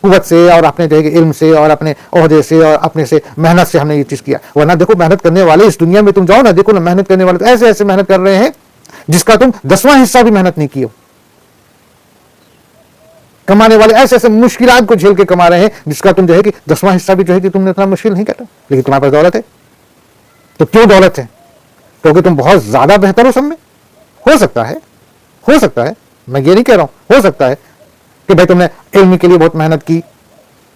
قوت سے اور اپنے علم سے اور اپنے عہدے سے اور اپنے سے محنت سے ہم نے یہ چیز کیا۔ ورنہ دیکھو، محنت کرنے والے اس دنیا میں تم جاؤ نا، دیکھو نا، محنت کرنے والے تو ایسے محنت کر رہے ہیں جس کا تم 10واں حصہ بھی محنت نہیں کی ہو۔ کمانے والے ایسے مشکلات کو جھیل کے کما رہے ہیں جس کا تم جو ہے کہ 10واں حصہ بھی جو ہے کہ تم نے اتنا مشکل نہیں کرتا، لیکن تمہارے پاس دولت ہے۔ تو کیوں دولت ہے؟ کیونکہ تم بہت زیادہ بہتر ہو سب میں۔ ہو سکتا ہے، میں یہ نہیں کہہ رہا ہوں، ہو سکتا ہے کہ بھائی تم نے علم کے لیے بہت محنت کی،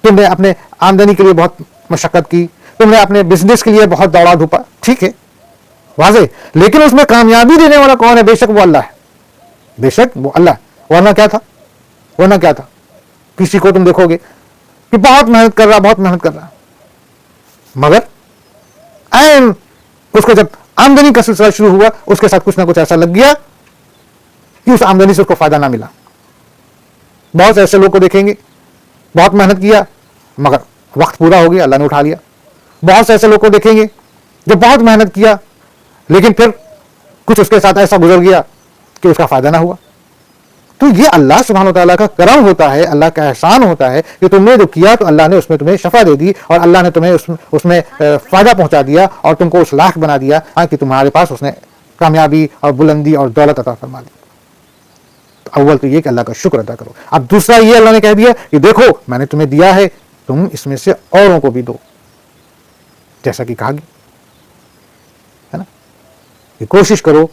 تم نے اپنے آمدنی کے لیے بہت مشقت کی، تم نے اپنے بزنس کے لیے بہت دوڑا دھوپا، ٹھیک ہے، واضح، لیکن اس میں کامیابی دینے والا کون ہے؟ بے شک وہ اللہ ہے، بے شک وہ اللہ ہے۔ ورنہ کیا تھا؟ کسی کو تم دیکھو گے کہ بہت محنت کر رہا، مگر این اس کو جب آمدنی کا سلسلہ شروع ہوا، اس کے ساتھ کچھ نہ کچھ ایسا لگ گیا کہ اس آمدنی سے اس کو فائدہ نہ ملا۔ بہت ایسے لوگ کو دیکھیں گے، بہت محنت کیا مگر وقت پورا ہو گیا، اللہ نے اٹھا لیا۔ بہت سے ایسے لوگ کو دیکھیں گے جو بہت محنت کیا لیکن پھر کچھ اس کے ساتھ ایسا گزر گیا کہ اس کا فائدہ نہ ہوا۔ تو یہ اللہ سبحانہ وتعالیٰ کا کرم ہوتا ہے، اللہ کا احسان ہوتا ہے کہ تم نے جو کیا تو اللہ نے اس میں تمہیں شفا دے دی، اور اللہ نے تمہیں اس میں فائدہ پہنچا دیا اور تم کو اس لائق بنا دیا کہ تمہارے پاس اس نے کامیابی اور بلندی اور دولت عطا فرما دی۔ تو اول تو یہ کہ اللہ کا شکر ادا کرو۔ اب دوسرا یہ اللہ نے کہہ دیا کہ دیکھو میں نے تمہیں دیا ہے، تم اس میں سے اوروں کو بھی دو، جیسا کہ کہا گیا ہے نا، کہ کوشش کرو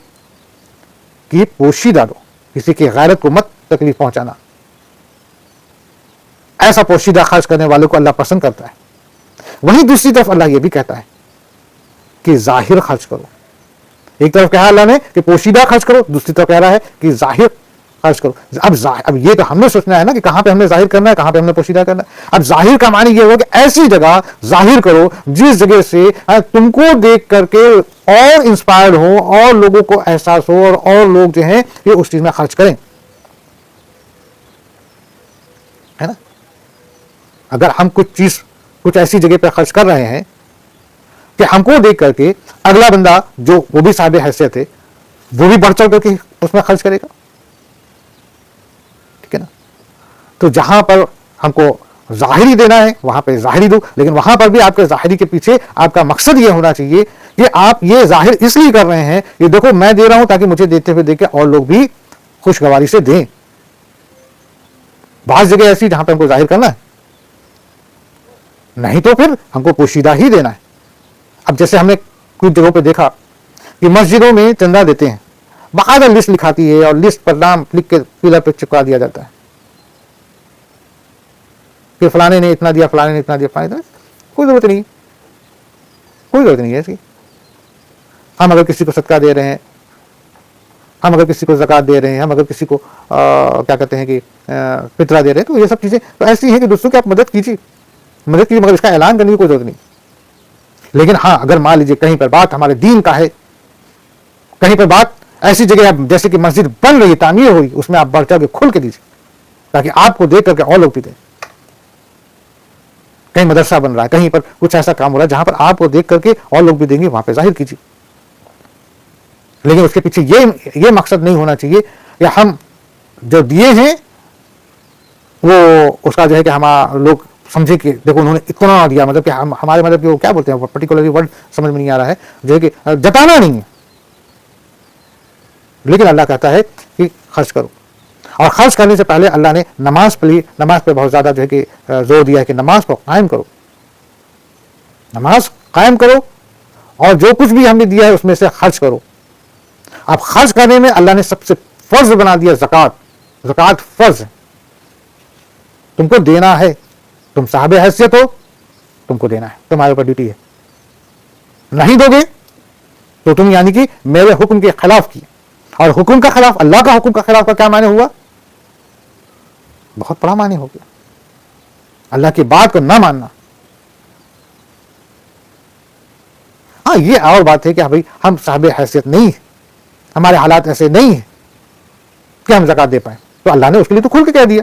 کہ پوشیدہ دو، کسی کی غیرت کو مت تکلیف پہنچانا۔ ایسا پوشیدہ خرچ کرنے والوں کو اللہ پسند کرتا ہے، وہیں دوسری طرف اللہ یہ بھی کہتا ہے کہ ظاہر خرچ کرو. ایک طرف کہا اللہ نے کہ پوشیدہ خرچ کرو, دوسری طرف کہہ رہا ہے کہ ظاہر خرچ کرو. اب یہ تو ہم نے سوچنا ہے نا کہ کہاں پہ ہم نے ظاہر کرنا ہے, کہاں پہ ہم نے پوشیدہ کرنا ہے. اب ظاہر کا معنی یہ ہو کہ ایسی جگہ ظاہر کرو جس جگہ سے تم کو دیکھ کر کے اور انسپائرڈ ہو, اور لوگوں کو احساس ہو, اور لوگ جو ہیں یہ اس چیز میں خرچ کریں, ہے نا. اگر ہم کچھ ایسی جگہ پہ خرچ کر رہے ہیں کہ ہم کو دیکھ کر کے اگلا بندہ جو وہ بھی صاحب حیثیت ہے وہ بھی بڑھ چڑھ کر کے اس میں خرچ کرے گا, ٹھیک ہے نا. تو جہاں پر ہم کو ظاہری دینا ہے وہاں پہ ظاہری دو, لیکن وہاں پر بھی آپ کے ظاہری کے پیچھے آپ کا مقصد یہ ہونا چاہیے کہ آپ یہ ظاہر اس لیے کر رہے ہیں کہ دیکھو میں دے رہا ہوں تاکہ مجھے دیتے ہوئے دیکھ کے اور لوگ بھی خوشگواری سے دیں. بعض جگہ ایسی جہاں پہ ہم کو ظاہر کرنا ہے, نہیں تو پھر ہم کو پوشیدہ ہی دینا ہے. اب جیسے ہم نے کچھ جگہوں پہ دیکھا کہ مسجدوں میں چندہ دیتے ہیں, باقاعدہ لسٹ لکھاتی ہے اور لسٹ پر نام لکھ کے پلر پہ چپکا دیا جاتا ہے کہ فلانے نے اتنا دیا, فلانے نے اتنا دیا, فلانے نے. کوئی ضرورت نہیں, کوئی ضرورت نہیں ہے اس کی. ہم اگر کسی کو صدقہ دے رہے ہیں, ہم اگر کسی کو زکوٰۃ دے رہے ہیں, ہم اگر کسی کو کیا کہتے ہیں کہ فطرہ دے رہے ہیں, تو یہ سب چیزیں تو ایسی ہیں کہ دوسروں کی آپ مدد کیجیے, مگر اس کا اعلان کرنے کی کوئی ضرورت نہیں. لیکن ہاں اگر مان لیجیے کہیں پر بات ہمارے دین کا ہے, کہیں پر بات ایسی جگہ جیسے کہ مسجد بن رہی, تعمیر ہوئی, اس میں آپ بڑھ چڑھ کے کھل کے دیجیے تاکہ آپ کو دیکھ کر کے اور لوگ بھی دیں. کہیں مدرسہ بن رہا ہے, کہیں پر کچھ ایسا کام ہو رہا ہے جہاں پر آپ کو دیکھ کر کے اور لوگ بھی دیں گے, وہاں پہ ظاہر کیجیے. لیکن اس کے پیچھے یہ مقصد نہیں ہونا چاہیے کہ ہم جو دیے ہیں وہ اس کا جو ہے کہ ہم لوگ سمجھے کہ دیکھو انہوں نے اتنا دیا, مطلب کہ ہمارے مطلب کہ وہ کیا بولتے ہیں, پرٹیکولرلی ورڈ سمجھ میں نہیں آ رہا ہے, جو ہے کہ جتانا نہیں ہے. لیکن اللہ کہتا ہے کہ خرچ کرو, اور خرچ کرنے سے پہلے اللہ نے نماز پہ بہت زیادہ جو ہے کہ زور دیا ہے کہ نماز کو قائم کرو, نماز قائم کرو, اور جو کچھ بھی ہم نے دیا ہے اس میں سے خرچ کرو. اب خرچ کرنے میں اللہ نے سب سے فرض بنا دیا زکوٰۃ. زکوٰۃ فرض ہے, تم کو دینا ہے, تم صاحب حیثیت ہو, تم کو دینا ہے, تمہارے اوپر ڈیوٹی ہے. نہیں دو گے تو تم یعنی کہ میرے حکم کے خلاف کیے, اور حکم کا خلاف, اللہ کا حکم کا خلاف کا کیا معنی ہوا, بہت بڑا معنی ہو گیا, اللہ کی بات کو نہ ماننا. ہاں یہ اور بات ہے کہ بھائی ہم صاحب حیثیت نہیں ہیں, ہمارے حالات ایسے نہیں ہیں کہ ہم زکوٰۃ دے پائیں, تو اللہ نے اس کے لیے تو کھل کے کہہ دیا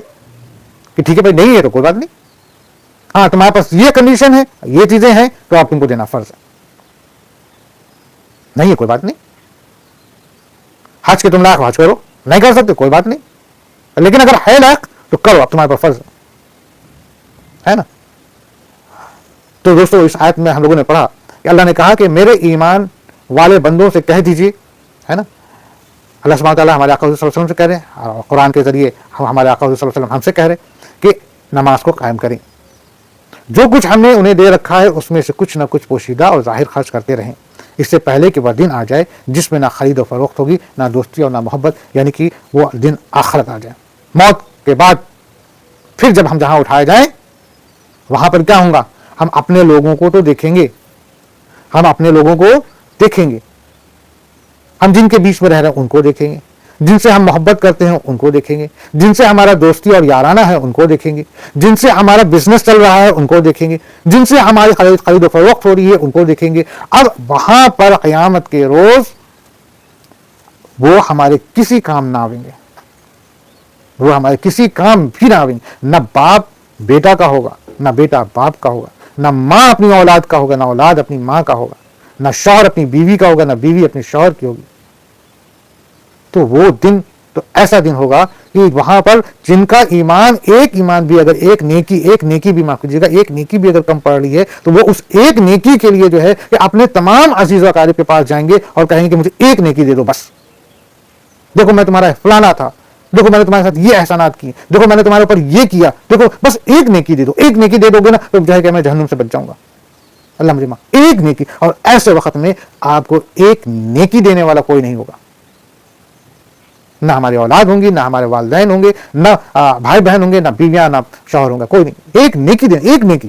کہ ٹھیک ہے بھائی نہیں ہے تو کوئی بات نہیں, ہاں تمہارے پاس یہ کنڈیشن ہے, یہ چیزیں ہیں, تو آپ تم کو دینا فرض ہے. نہیں ہے کوئی بات نہیں, حج کے تم لاکھ حج کرو, نہیں کر سکتے کوئی بات نہیں, لیکن اگر ہے لاکھ تو کرو, اب تمہارے پاس فرض ہے نا. تو دوستو اس آیت میں ہم لوگوں نے پڑھا کہ اللہ نے کہا کہ میرے ایمان والے بندوں سے کہہ دیجیے, ہے نا. اللہ سبحانہ تعالیٰ ہمارے آقا صلی اللہ علیہ وسلم سے کہہ رہے ہیں, اور قرآن کے ذریعے ہمارے آقا صلی اللہ علیہ وسلم ہم سے کہہ رہے ہیں کہ نماز کو قائم کریں. جو کچھ ہم نے انہیں دے رکھا ہے اس میں سے کچھ نہ کچھ پوشیدہ اور ظاہر خرچ کرتے رہیں, اس سے پہلے کہ وہ دن آ جائے جس میں نہ خرید و فروخت ہوگی, نہ دوستی اور نہ محبت, یعنی کہ وہ دن آخرت آ جائے. موت کے بعد پھر جب ہم جہاں اٹھائے جائیں وہاں پر کیا ہوگا, ہم اپنے لوگوں کو تو دیکھیں گے, ہم اپنے لوگوں کو دیکھیں گے, ہم جن کے بیچ میں رہ رہے ہیں ان کو دیکھیں گے, جن سے ہم محبت کرتے ہیں ان کو دیکھیں گے, جن سے ہمارا دوستی اور یارانہ ہے ان کو دیکھیں گے, جن سے ہمارا بزنس چل رہا ہے ان کو دیکھیں گے, جن سے ہماری خرید و فروخت ہو رہی ہے ان کو دیکھیں گے. اب وہاں پر قیامت کے روز وہ ہمارے کسی کام نہ آئیں گے, وہ ہمارے کسی کام بھی نہ آئیں گے. نہ باپ بیٹا کا ہوگا, نہ بیٹا باپ کا ہوگا, نہ ماں اپنی اولاد کا ہوگا, نہ اولاد اپنی ماں کا ہوگا, نہ شوہر اپنی بیوی کا ہوگا, نہ بیوی اپنے شوہر کی ہوگی. تو وہ دن تو ایسا دن ہوگا کہ وہاں پر جن کا ایمان بھی اگر ایک نیکی بھی معاف کیجیے گا, ایک نیکی بھی اگر کم پڑ رہی ہے تو وہ اس ایک نیکی کے لیے جو ہے کہ اپنے تمام عزیز و اقارب کے پاس جائیں گے اور کہیں گے کہ مجھے ایک نیکی دے دو بس, دیکھو میں تمہارا فلانا تھا, دیکھو میں نے تمہارے ساتھ یہ احسانات کیے, دیکھو میں نے تمہارے اوپر یہ کیا, دیکھو بس ایک نیکی دے دو, ایک نیکی دے دو گے نا تو جو ہے کہ میں جہنم سے بچ جاؤں گا, اللہ مجھے معاف, ایک نیکی. اور ایسے وقت میں آپ کو ایک نیکی دینے والا کوئی نہیں ہوگا, نہ ہماری اولاد ہوں گی, نہ ہمارے والدین ہوں گے, نہ بھائی بہن ہوں گے, نہ بیویاں, نہ شوہر ہوں گا, کوئی نہیں. ایک نیکی دیں, ایک نیکی.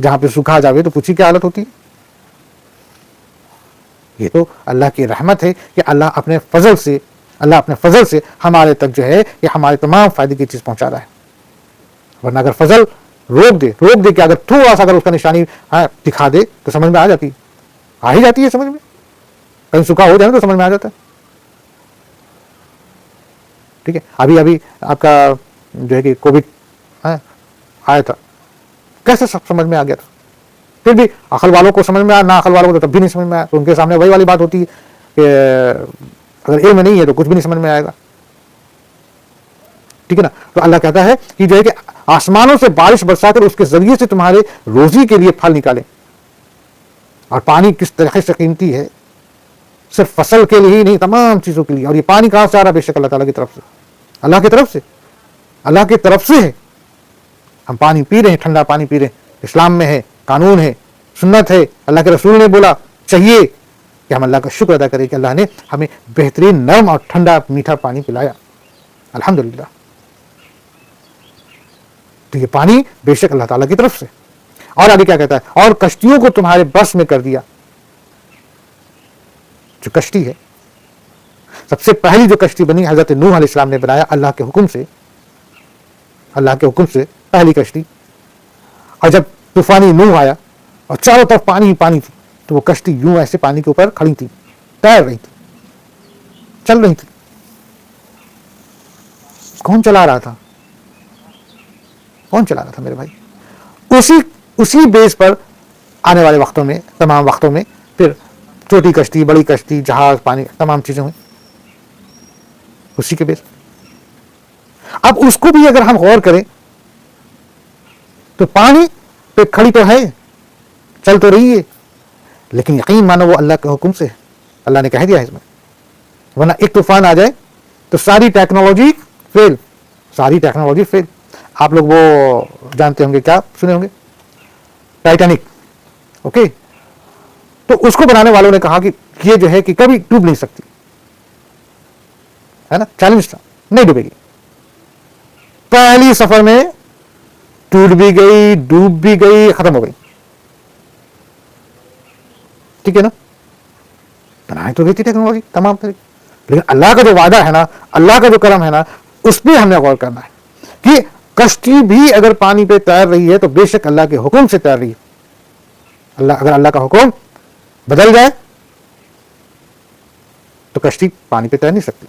جہاں پہ سکھا جاوے تو پوچھی کیا حالت ہوتی ہے. یہ تو اللہ کی رحمت ہے کہ اللہ اپنے فضل سے ہمارے تک جو ہے یہ ہمارے تمام فائدے کی چیز پہنچا رہا ہے. ورنہ اگر فضل روک دے کہ اگر تھوڑا سا اگر اس کا نشانی دکھا دے تو سمجھ میں آ جاتی ہے, آ ہی جاتی ہے سمجھ میں. کہیں سکھا ہو جائے تو سمجھ میں آ جاتا ہے. ٹھیک ہے, ابھی آپ کا جو ہے کہ کووڈ آیا تھا, کیسے سب سمجھ میں آ گیا تھا. پھر بھی عقل والوں کو سمجھ میں آیا, نہ عقل والوں کو تو تب بھی نہیں سمجھ میں آیا. تو ان کے سامنے وہی والی بات ہوتی ہے کہ اگر علم نہیں ہے تو کچھ بھی نہیں سمجھ میں آئے گا. ٹھیک ہے نا. تو اللہ کہتا ہے کہ جو ہے کہ آسمانوں سے بارش برسا کر اس کے ذریعے سے تمہارے روزی کے لیے پھل نکالے. اور پانی کس طریقے سے قیمتی ہے, صرف فصل کے لیے ہی نہیں, تمام چیزوں کے لیے. اور یہ پانی کہاں سے آ رہا ہے؟ بے شک اللہ تعالیٰ کی طرف سے, اللہ کی طرف سے ہے. ہم پانی پی رہے ہیں, ٹھنڈا پانی پی رہے ہیں. اسلام میں ہے, قانون ہے, سنت ہے, اللہ کے رسول نے بولا. چاہیے کہ ہم اللہ کا شکر ادا کریں کہ اللہ نے ہمیں بہترین نرم اور ٹھنڈا میٹھا پانی پلایا, الحمدللہ. تو یہ پانی بے شک اللہ تعالیٰ کی طرف سے. اور آگے کیا کہتا ہے؟ اور کشتیوں کو تمہارے بس میں کر دیا. جو کشتی ہے, سب سے پہلی جو کشتی بنی حضرت نوح علیہ السلام نے بنایا اللہ کے حکم سے پہلی کشتی. اور جب طوفانی نوح آیا اور چاروں طرف پانی ہی پانی تھی, تو وہ کشتی یوں ایسے پانی کے اوپر کھڑی تھی, تیر رہی تھی, چل رہی تھی. کون چلا رہا تھا میرے بھائی؟ اسی بیس پر آنے والے وقتوں میں, تمام وقتوں میں, پھر چھوٹی کشتی, بڑی کشتی, جہاز, پانی, تمام چیزیں ہوئی اسی کے بیس. اب اس کو بھی اگر ہم غور کریں تو پانی پہ کھڑی تو ہے, چل تو رہی ہے, لیکن یقین مانو وہ اللہ کے حکم سے, اللہ نے کہہ دیا ہے اس میں. ورنہ ایک طوفان آ جائے تو ساری ٹیکنالوجی فیل. آپ لوگ وہ جانتے ہوں گے, کیا سنے ہوں گے, ٹائٹینک. اوکے, تو اس کو بنانے والوں نے کہا کہ یہ جو ہے کہ کبھی ڈوب نہیں سکتی ہے نا, چیلنج تھا, نہیں ڈوبے گی. پہلی سفر میں ٹوٹ بھی گئی, ڈوب بھی گئی, ختم ہو گئی. ٹھیک ہے نا, بنائی تو گئی تھی ٹیکنالوجی تمام طریقے, لیکن اللہ کا جو وعدہ ہے نا, اللہ کا جو کرم ہے نا, اس پہ ہم نے غور کرنا ہے کہ کشتی بھی اگر پانی پہ تیر رہی ہے تو بے شک اللہ کے حکم سے تیر رہی ہے. اگر اللہ کا حکم بدل جائے تو کشتی پانی پہ تیر نہیں سکتی,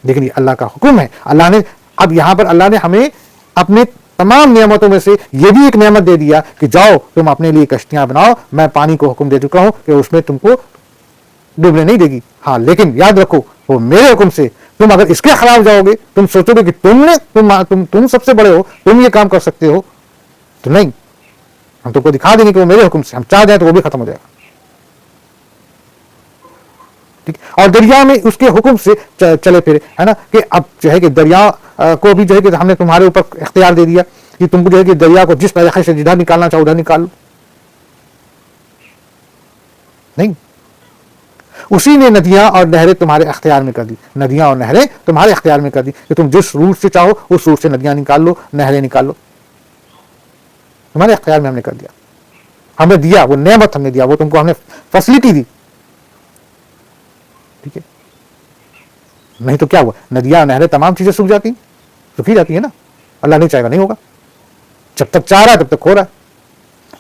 لیکن یہ اللہ کا حکم ہے. اللہ نے اب یہاں پر اللہ نے ہمیں اپنے تمام نعمتوں میں سے یہ بھی ایک نعمت دے دیا کہ جاؤ تم اپنے لیے کشتیاں بناؤ, میں پانی کو حکم دے چکا ہوں کہ اس میں تم کو ڈوبنے نہیں دے گی. ہاں, لیکن یاد رکھو وہ میرے حکم سے. تم اگر اس کے خلاف جاؤ گے, تم سوچو گے کہ تم سب سے بڑے ہو, تم یہ کام کر سکتے ہو, تو نہیں, ہم تم کو دکھا دیں گے کہ وہ میرے حکم سے. ہم چاہ جائیں تو وہ بھی ختم ہو جائے گا. ٹھیک, اور دریا میں اس کے حکم سے چلے پھرے, ہے نا, کہ اب جو ہے کہ دریا کو بھی جو ہے کہ ہم نے تمہارے اوپر اختیار دے دیا کہ تم کو جو ہے کہ دریا کو جس طریقے سے جدھر نکالنا چاہو ادھر نکال لو. نہیں, اسی نے ندیاں اور نہریں تمہارے اختیار میں کر دی. ندیاں اور نہریں تمہارے اختیار میں کر دی کہ تم جس روٹ سے چاہو اس روٹ سے ندیاں نکال لو, نہریں نکال لو. تمہارے اختیار میں ہم نے کر دیا, ہمیں دیا, وہ نعمت ہم نے دیا, وہ تم کو ہم نے فیسلٹی دی. ٹھیک ہے, نہیں تو کیا ہوا, ندیاں نہریں تمام چیزیں سوکھ جاتی, سوکھی جاتی ہے نا. اللہ نہیں چاہے گا نہیں ہوگا, جب تک چاہ رہا ہے تب تک ہو رہا ہے.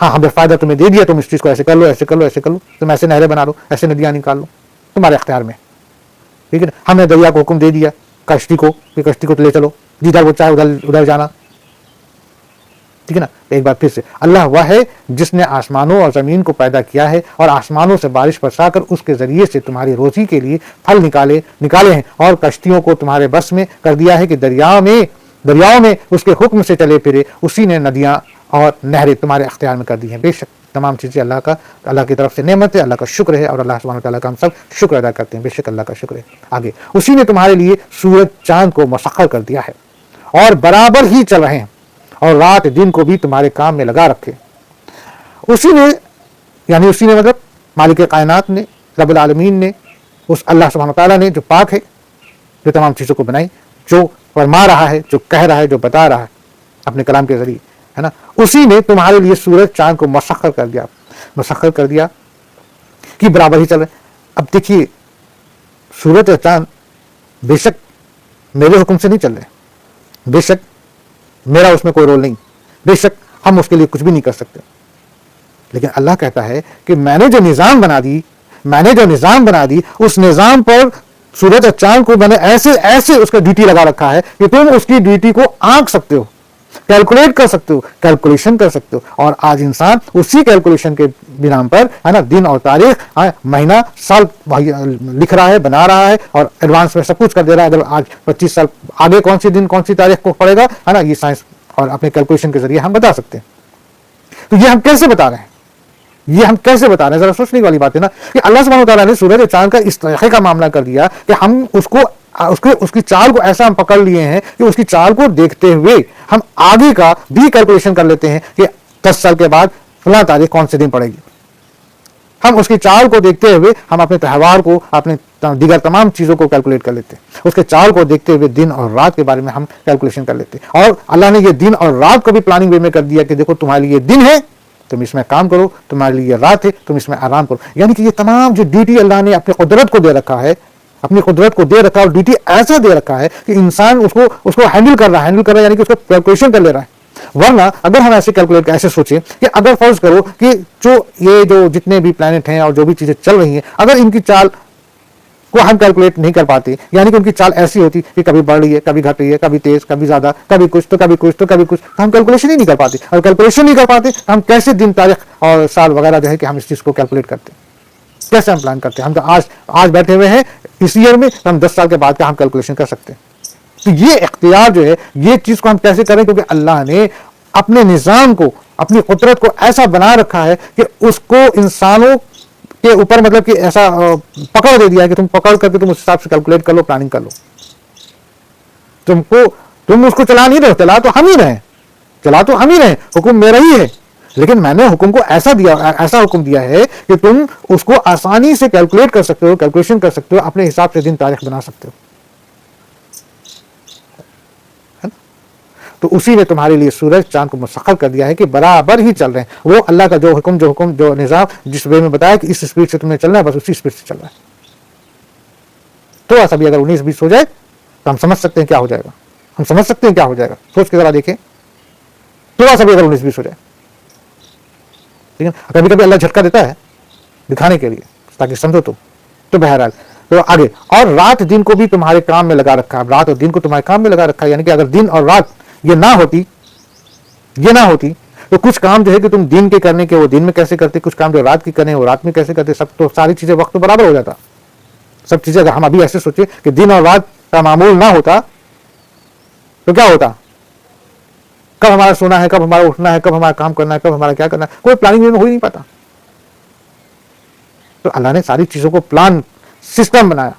ہاں, ہمیں فائدہ تمہیں دے دیا, تم اس چیز کو ایسے کر لو, ایسے کر لو, ایسے کر لو, تم ایسے نہریں بنا لو, ایسے ندیاں نکال لو, تمہارے اختیار میں. ٹھیک ہے نا, ہم نے دریا کو حکم دے دیا کشتی کو کہ کشتی کو لے چلو جدھر وہ چاہے ادھر جانا. ٹھیک ہے نا. ایک بار پھر سے اللہ وہ ہے جس نے آسمانوں اور زمین کو پیدا کیا ہے اور آسمانوں سے بارش برسا کر اس کے ذریعے سے تمہاری روزی کے لیے پھل نکالے ہیں, اور کشتیوں کو تمہارے بس میں کر دیا ہے کہ دریاؤں میں اس کے حکم سے چلے پھرے. اسی نے ندیاں اور نہریں تمہارے اختیار میں کر دی ہیں. بے شک تمام چیزیں اللہ کی طرف سے نعمت ہے, اللہ کا شکر ہے, اور اللہ سبحانہ و تعالیٰ کا ہم سب شکر ادا کرتے ہیں. بے شک اللہ کا شکر ہے. آگے, اسی نے تمہارے لیے سورج چاند کو مسخر کر دیا ہے اور برابر ہی چل رہے ہیں, اور رات دن کو بھی تمہارے کام میں لگا رکھے. اسی نے مطلب مالک کائنات نے, رب العالمین نے, اس اللہ سبحانہ و تعالیٰ نے جو پاک ہے, جو تمام چیزوں کو بنائی, جو فرما رہا ہے, جو کہہ رہا ہے, جو بتا رہا ہے اپنے کلام کے ذریعے, ہے نا. اسی نے تمہارے لیے سورج چاند کو مسخر کر دیا کہ برابر ہی چل رہے. اب دیکھیے سورج اور چاند بے شک میرے حکم سے نہیں چل رہے، بے شک میرا اس میں کوئی رول نہیں، بے شک ہم اس کے لیے کچھ بھی نہیں کر سکتے، لیکن اللہ کہتا ہے کہ میں نے جو نظام بنا دی اس نظام پر سورج اور چاند کو میں نے ایسے اس کا ڈیوٹی لگا رکھا ہے کہ تم اس کی ڈیوٹی کو آنک سکتے ہو، کیلکولیٹ کر سکتے ہو، کیلکولیشن کر سکتے ہو. اور آج انسان اسی کیلکولیشن کے بنا پر ہے نا دن اور تاریخ، مہینہ، سال لکھ رہا ہے، بنا رہا ہے اور ایڈوانس میں سب کچھ کر دے رہا ہے. اگر آج 25 سال آگے کون سی دن کون سی تاریخ کو پڑے گا ہے نا، یہ سائنس اور اپنے کیلکولیشن کے ذریعے ہم بتا سکتے ہیں. تو یہ ہم کیسے بتا رہے ہیں، ذرا سوچنے والی بات ہے نا کہ اللہ سبحانہ وتعالیٰ نے سورج اور چاند کا اس طرح کا معاملہ کر دیا کہ ہم اس کی چال کو ایسا ہم پکڑ لیے ہیں کہ اس کی چال کو دیکھتے ہوئے ہم آگے کا بھی کیلکولیشن کر لیتے ہیں کہ 10 سال کے بعد فلاں تاریخ کون سے دن پڑے گی. ہم اس کی چال کو دیکھتے ہوئے ہم اپنے تہوار کو، اپنے دیگر تمام چیزوں کو کیلکولیٹ کر لیتے ہیں. اس کے چال کو دیکھتے ہوئے دن اور رات کے بارے میں ہم کیلکولیشن کر لیتے ہیں. اور اللہ نے یہ دن اور رات کو بھی پلاننگ وے میں کر دیا کہ دیکھو تمہارے لیے دن ہے تم اس میں کام کرو، تمہارے لیے رات ہے تم اس میں آرام کرو. یعنی کہ یہ تمام جو ڈیوٹی اللہ نے اپنی قدرت کو دے رکھا ہے اور ڈیوٹی ایسا دے رکھا ہے کہ انسان اس کو ہینڈل کر رہا ہے یعنی کہ اس کو کیلکولیشن کر لے رہا ہے. ورنہ اگر ہم ایسے کیلکولیٹ ایسے سوچیں کہ اگر فرض کرو کہ جو جتنے بھی پلانٹ ہیں اور جو بھی چیزیں چل رہی ہیں اگر ان کی چال کو ہم کیلکولیٹ نہیں کر پاتے، یعنی کہ ان کی چال ایسی ہوتی کہ کبھی بڑھ رہی ہے، کبھی گھٹ رہی ہے، کبھی تیز، کبھی زیادہ، کبھی کچھ تو ہم کیلکولیشن ہی نہیں کر پاتے. اور کیلکولیشن نہیں کر پاتے ہم کیسے دن، تاریخ اور سال وغیرہ جو ہے کہ ہم اس چیز کو کیلکولیٹ کرتے ہیں، کیسے ہم پلان کرتے ہیں. ہم تو آج بیٹھے ہوئے ہیں اس ایئر میں، ہم 10 سال کے بعد کا ہم کیلکولیشن کر سکتے ہیں. تو یہ اختیار جو ہے یہ چیز کو ہم کیسے کریں، کیونکہ اللہ نے اپنے نظام کو، اپنی قدرت کو ایسا بنا رکھا ہے کہ اس کو انسانوں کے اوپر مطلب کہ ایسا پکڑ دے دیا ہے کہ تم پکڑ کر کے تم اس حساب سے کیلکولیٹ کر لو، پلاننگ کر لو. تم اس کو چلا نہیں رہے، چلا تو ہم ہی رہے، حکم میرا ہی ہے، لیکن میں نے حکم کو ایسا حکم دیا ہے کہ تم اس کو آسانی سے کیلکولیٹ کر سکتے ہو، کیلکولیشن کر سکتے ہو، اپنے حساب سے دن تاریخ بنا سکتے ہو. تو اسی نے تمہارے لیے سورج چاند کو مسخر کر دیا ہے کہ برابر ہی چل رہے ہیں. وہ اللہ کا جو حکم جو نظام جس وے میں بتایا کہ اس اسپیڈ سے تم نے چلنا ہے، بس اسی اسپیڈ سے چل رہا ہے. تو ایسا بھی اگر 19-20 ہو جائے تو ہم سمجھ سکتے ہیں کیا ہو جائے گا. سوچ کے ذرا دیکھیں، تو ایسا بھی اگر 19-20 ہو جائے. لیکن کبھی کبھی اللہ جھٹکا دیتا ہے دکھانے کے لیے تاکہ سمجھو. تو بہرحال تو آگے، اور رات دن کو بھی تمہارے کام میں لگا رکھا ہے. رات اور دن کو تمہارے کام میں لگا رکھا ہے، یعنی کہ اگر دن اور رات یہ نہ ہوتی تو کچھ کام جو ہے کہ تم دن کے کرنے کے وہ دن میں کیسے کرتے، کچھ کام جو رات کے کرنے وہ رات میں کیسے کرتے. سب تو ساری چیزیں وقت برابر ہو جاتا. سب چیزیں اگر ہم ابھی ایسے سوچیں کہ دن اور رات کا معمول نہ ہوتا تو کیا ہوتا، کب ہمارا سونا ہے، کب ہمارا اٹھنا ہے، کب ہمارا کام کرنا ہے، کب ہمارا کیا کرنا ہے، کوئی پلاننگ میں ہو ہی نہیں پاتا. تو اللہ نے ساری چیزوں کو پلان سسٹم بنایا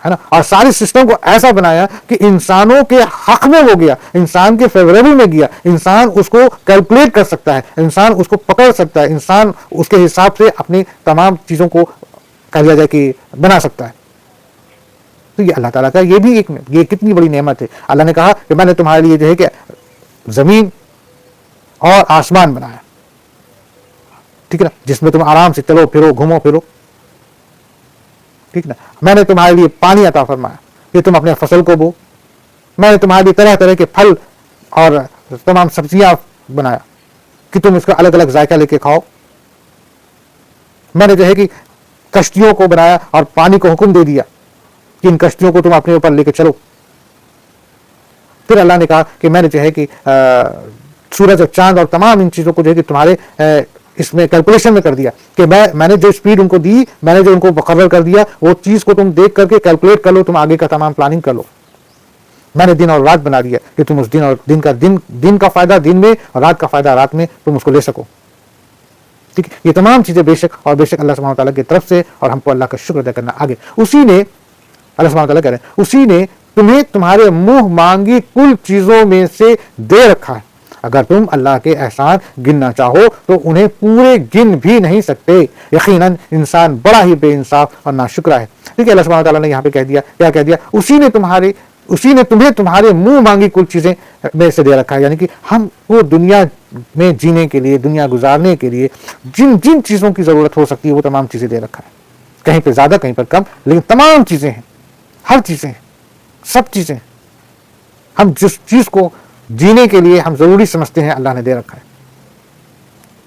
ہے نا، اور سارے سسٹم کو ایسا بنایا کہ انسانوں کے حق میں ہو گیا، انسان کے فیوریبل میں گیا. انسان اس کو کیلکولیٹ کر سکتا ہے، انسان اس کو پکڑ سکتا ہے، انسان اس کے حساب سے اپنی تمام چیزوں کو کہہ لیا جائے کہ بنا سکتا ہے. تو یہ اللہ تعالیٰ کا یہ کتنی بڑی نعمت ہے. اللہ نے کہا کہ میں نے تمہارے لیے جو ہے کہ زمین اور آسمان بنایا، ٹھیک ہے نا، جس میں تم آرام سے چلو پھرو، گھومو پھرو، ٹھیک نا. میں نے تمہارے لیے پانی عطا فرمایا کہ تم اپنے فصل کو بو. میں نے تمہارے لیے طرح طرح کے پھل اور تمام سبزیاں بنایا کہ تم اس کا الگ الگ ذائقہ لے کے کھاؤ. میں نے جو ہے کہ کشتیوں کو بنایا اور پانی کو حکم دے دیا کہ ان کشتیوں کو تم اپنے اوپر لے کے چلو. پھر اللہ نے کہا کہ میں نے جو ہے کہ سورج اور چاند اور تمام ان چیزوں کو جو ہے کہ تمہارے اس میں کیلکولیشن میں کر دیا کہ میں نے جو اسپیڈ ان کو دی، میں نے جو ان کو مقرر کر دیا، وہ چیز کو تم دیکھ کر کے کیلکولیٹ کر لو، تم آگے کا تمام پلاننگ کر لو. میں نے دن اور رات بنا دیا کہ تم اس دن کا فائدہ دن میں اور رات کا فائدہ رات میں تم اس کو لے سکو. ٹھیک ہے، یہ تمام چیزیں بے شک اللہ سبحانہ وتعالیٰ کی طرف سے، اور ہم کو اللہ کا شکر ادا کرنا. آگے اسی نے اللہ سبحانہ وتعالیٰ کہہ رہے ہیں اسی نے تمہیں تمہارے منہ مانگی کل چیزوں میں سے دے رکھا ہے. اگر تم اللہ کے احسان گننا چاہو تو انہیں پورے گن بھی نہیں سکتے. یقیناً انسان بڑا ہی بے انصاف اور ناشکرا ہے. ٹھیک ہے، اللہ سبحانہ وتعالیٰ نے یہاں پہ کیا کہہ دیا، اسی نے اسی نے تمہیں تمہارے منہ مانگی کچھ چیزیں میں سے دے رکھا ہے. یعنی کہ ہم کو دنیا میں جینے کے لیے، دنیا گزارنے کے لیے جن جن چیزوں کی ضرورت ہو سکتی ہے وہ تمام چیزیں دے رکھا ہے. کہیں پہ زیادہ کہیں پر کم، لیکن تمام چیزیں ہیں، ہر چیزیں، سب چیزیں ہم جس چیز کو جینے کے لیے ہم ضروری سمجھتے ہیں اللہ نے دے رکھا ہے.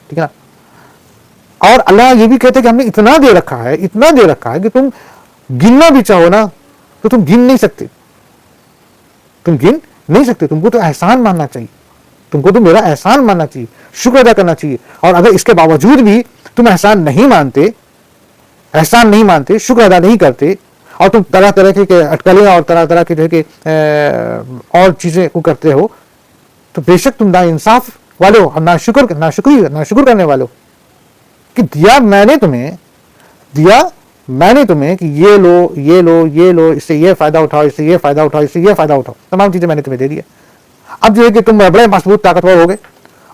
ٹھیک ہے نا. اور اللہ یہ بھی کہتے ہیں کہ ہم نے اتنا دے رکھا ہے، اتنا دے رکھا ہے کہ تم گننا بھی چاہو نا تو تم گن نہیں سکتے. تم گن نہیں سکتے. تم کو تو احسان ماننا چاہیے، تم کو تو میرا احسان ماننا چاہیے، شکر ادا کرنا چاہیے. اور اگر اس کے باوجود بھی تم احسان نہیں مانتے، شکر ادا نہیں کرتے، اور تم طرح طرح کے اٹکلیں اور طرح طرح کے جو ہے کہ اور چیزیں کو کرتے ہو، تو بے شک تم نا انصاف والے ہو اور ناشکر کرنے والے ہو. کہ دیا میں نے تمہیں کہ یہ لو، اس سے یہ فائدہ اٹھاؤ، اس سے یہ فائدہ اٹھاؤ، تمام چیزیں میں نے تمہیں دے دیا. اب جو ہے کہ تم بڑے مضبوط طاقتور ہو گئے،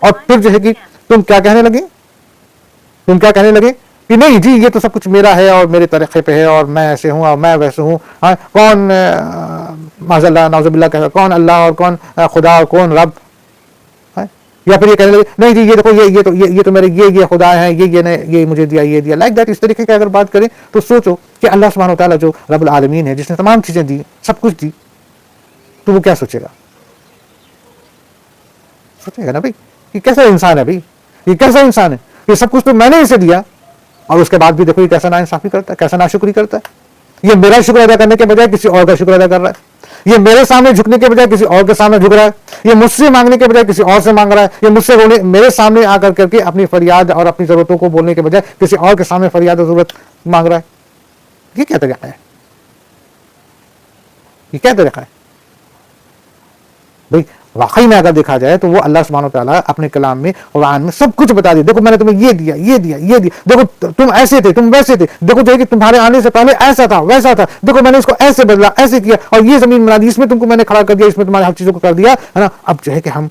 اور پھر جو ہے کہ تم کیا کہنے لگے کہ نہیں جی یہ تو سب کچھ میرا ہے اور میرے طریقے پہ ہے اور میں ایسے ہوں اور میں ویسے ہوں. کون معاذ اللہ نعوذ باللہ کہتا، کون اللہ اور کون خدا اور کون رب. یا پھر یہ کہنے لگے نہیں جی یہ دیکھو یہ تو میرے یہ خدا ہیں، یہ مجھے دیا، یہ دیا. Like that. اس طریقے کی اگر بات کریں تو سوچو کہ اللہ سبحانہ و تعالیٰ جو رب العالمین ہے، جس نے تمام چیزیں دی، سب کچھ دی، تو وہ کیا سوچے گا نا بھائی یہ کیسا انسان ہے، بھائی یہ کیسا انسان ہے، یہ سب کچھ تو میں نے اسے دیا اور اس کے بعد بھی دیکھو یہ کیسا ناانصافی کرتا ہے، کیسا ناشکری کرتا ہے. یہ میرا شکر ادا کرنے کے بجائے کسی اور کا شکر ادا کر رہا ہے. یہ میرے سامنے جھکنے کے بجائے کسی اور کے سامنے جھک رہا ہے. یہ مجھ سے مانگنے کے بجائے کسی اور سے مانگ رہا ہے. یہ مجھ سے میرے سامنے آ کر کے اپنی فریاد اور اپنی ضرورتوں کو بولنے کے بجائے کسی اور کے سامنے فریاد اور ضرورت مانگ رہا ہے. یہ کیا طریقہ ہے؟ بھائی واقعی میں اگر دیکھا جائے تو وہ اللہ سبحانہ و تعالیٰ اپنے کلام میں، قرآن میں سب کچھ بتا دیا. دیکھو میں نے تمہیں یہ دیا. دیکھو تم ایسے تھے، تم ویسے تھے. دیکھو جو ہے کہ تمہارے آنے سے پہلے ایسا تھا، ویسا تھا. دیکھو میں نے اس کو ایسے بدلا، ایسے کیا، اور یہ زمین بنا دی، اس میں تم کو میں نے کھڑا کر دیا، اس میں تمہارے ہر چیزوں کو کر دیا ہے نا. اب جو ہے کہ ہم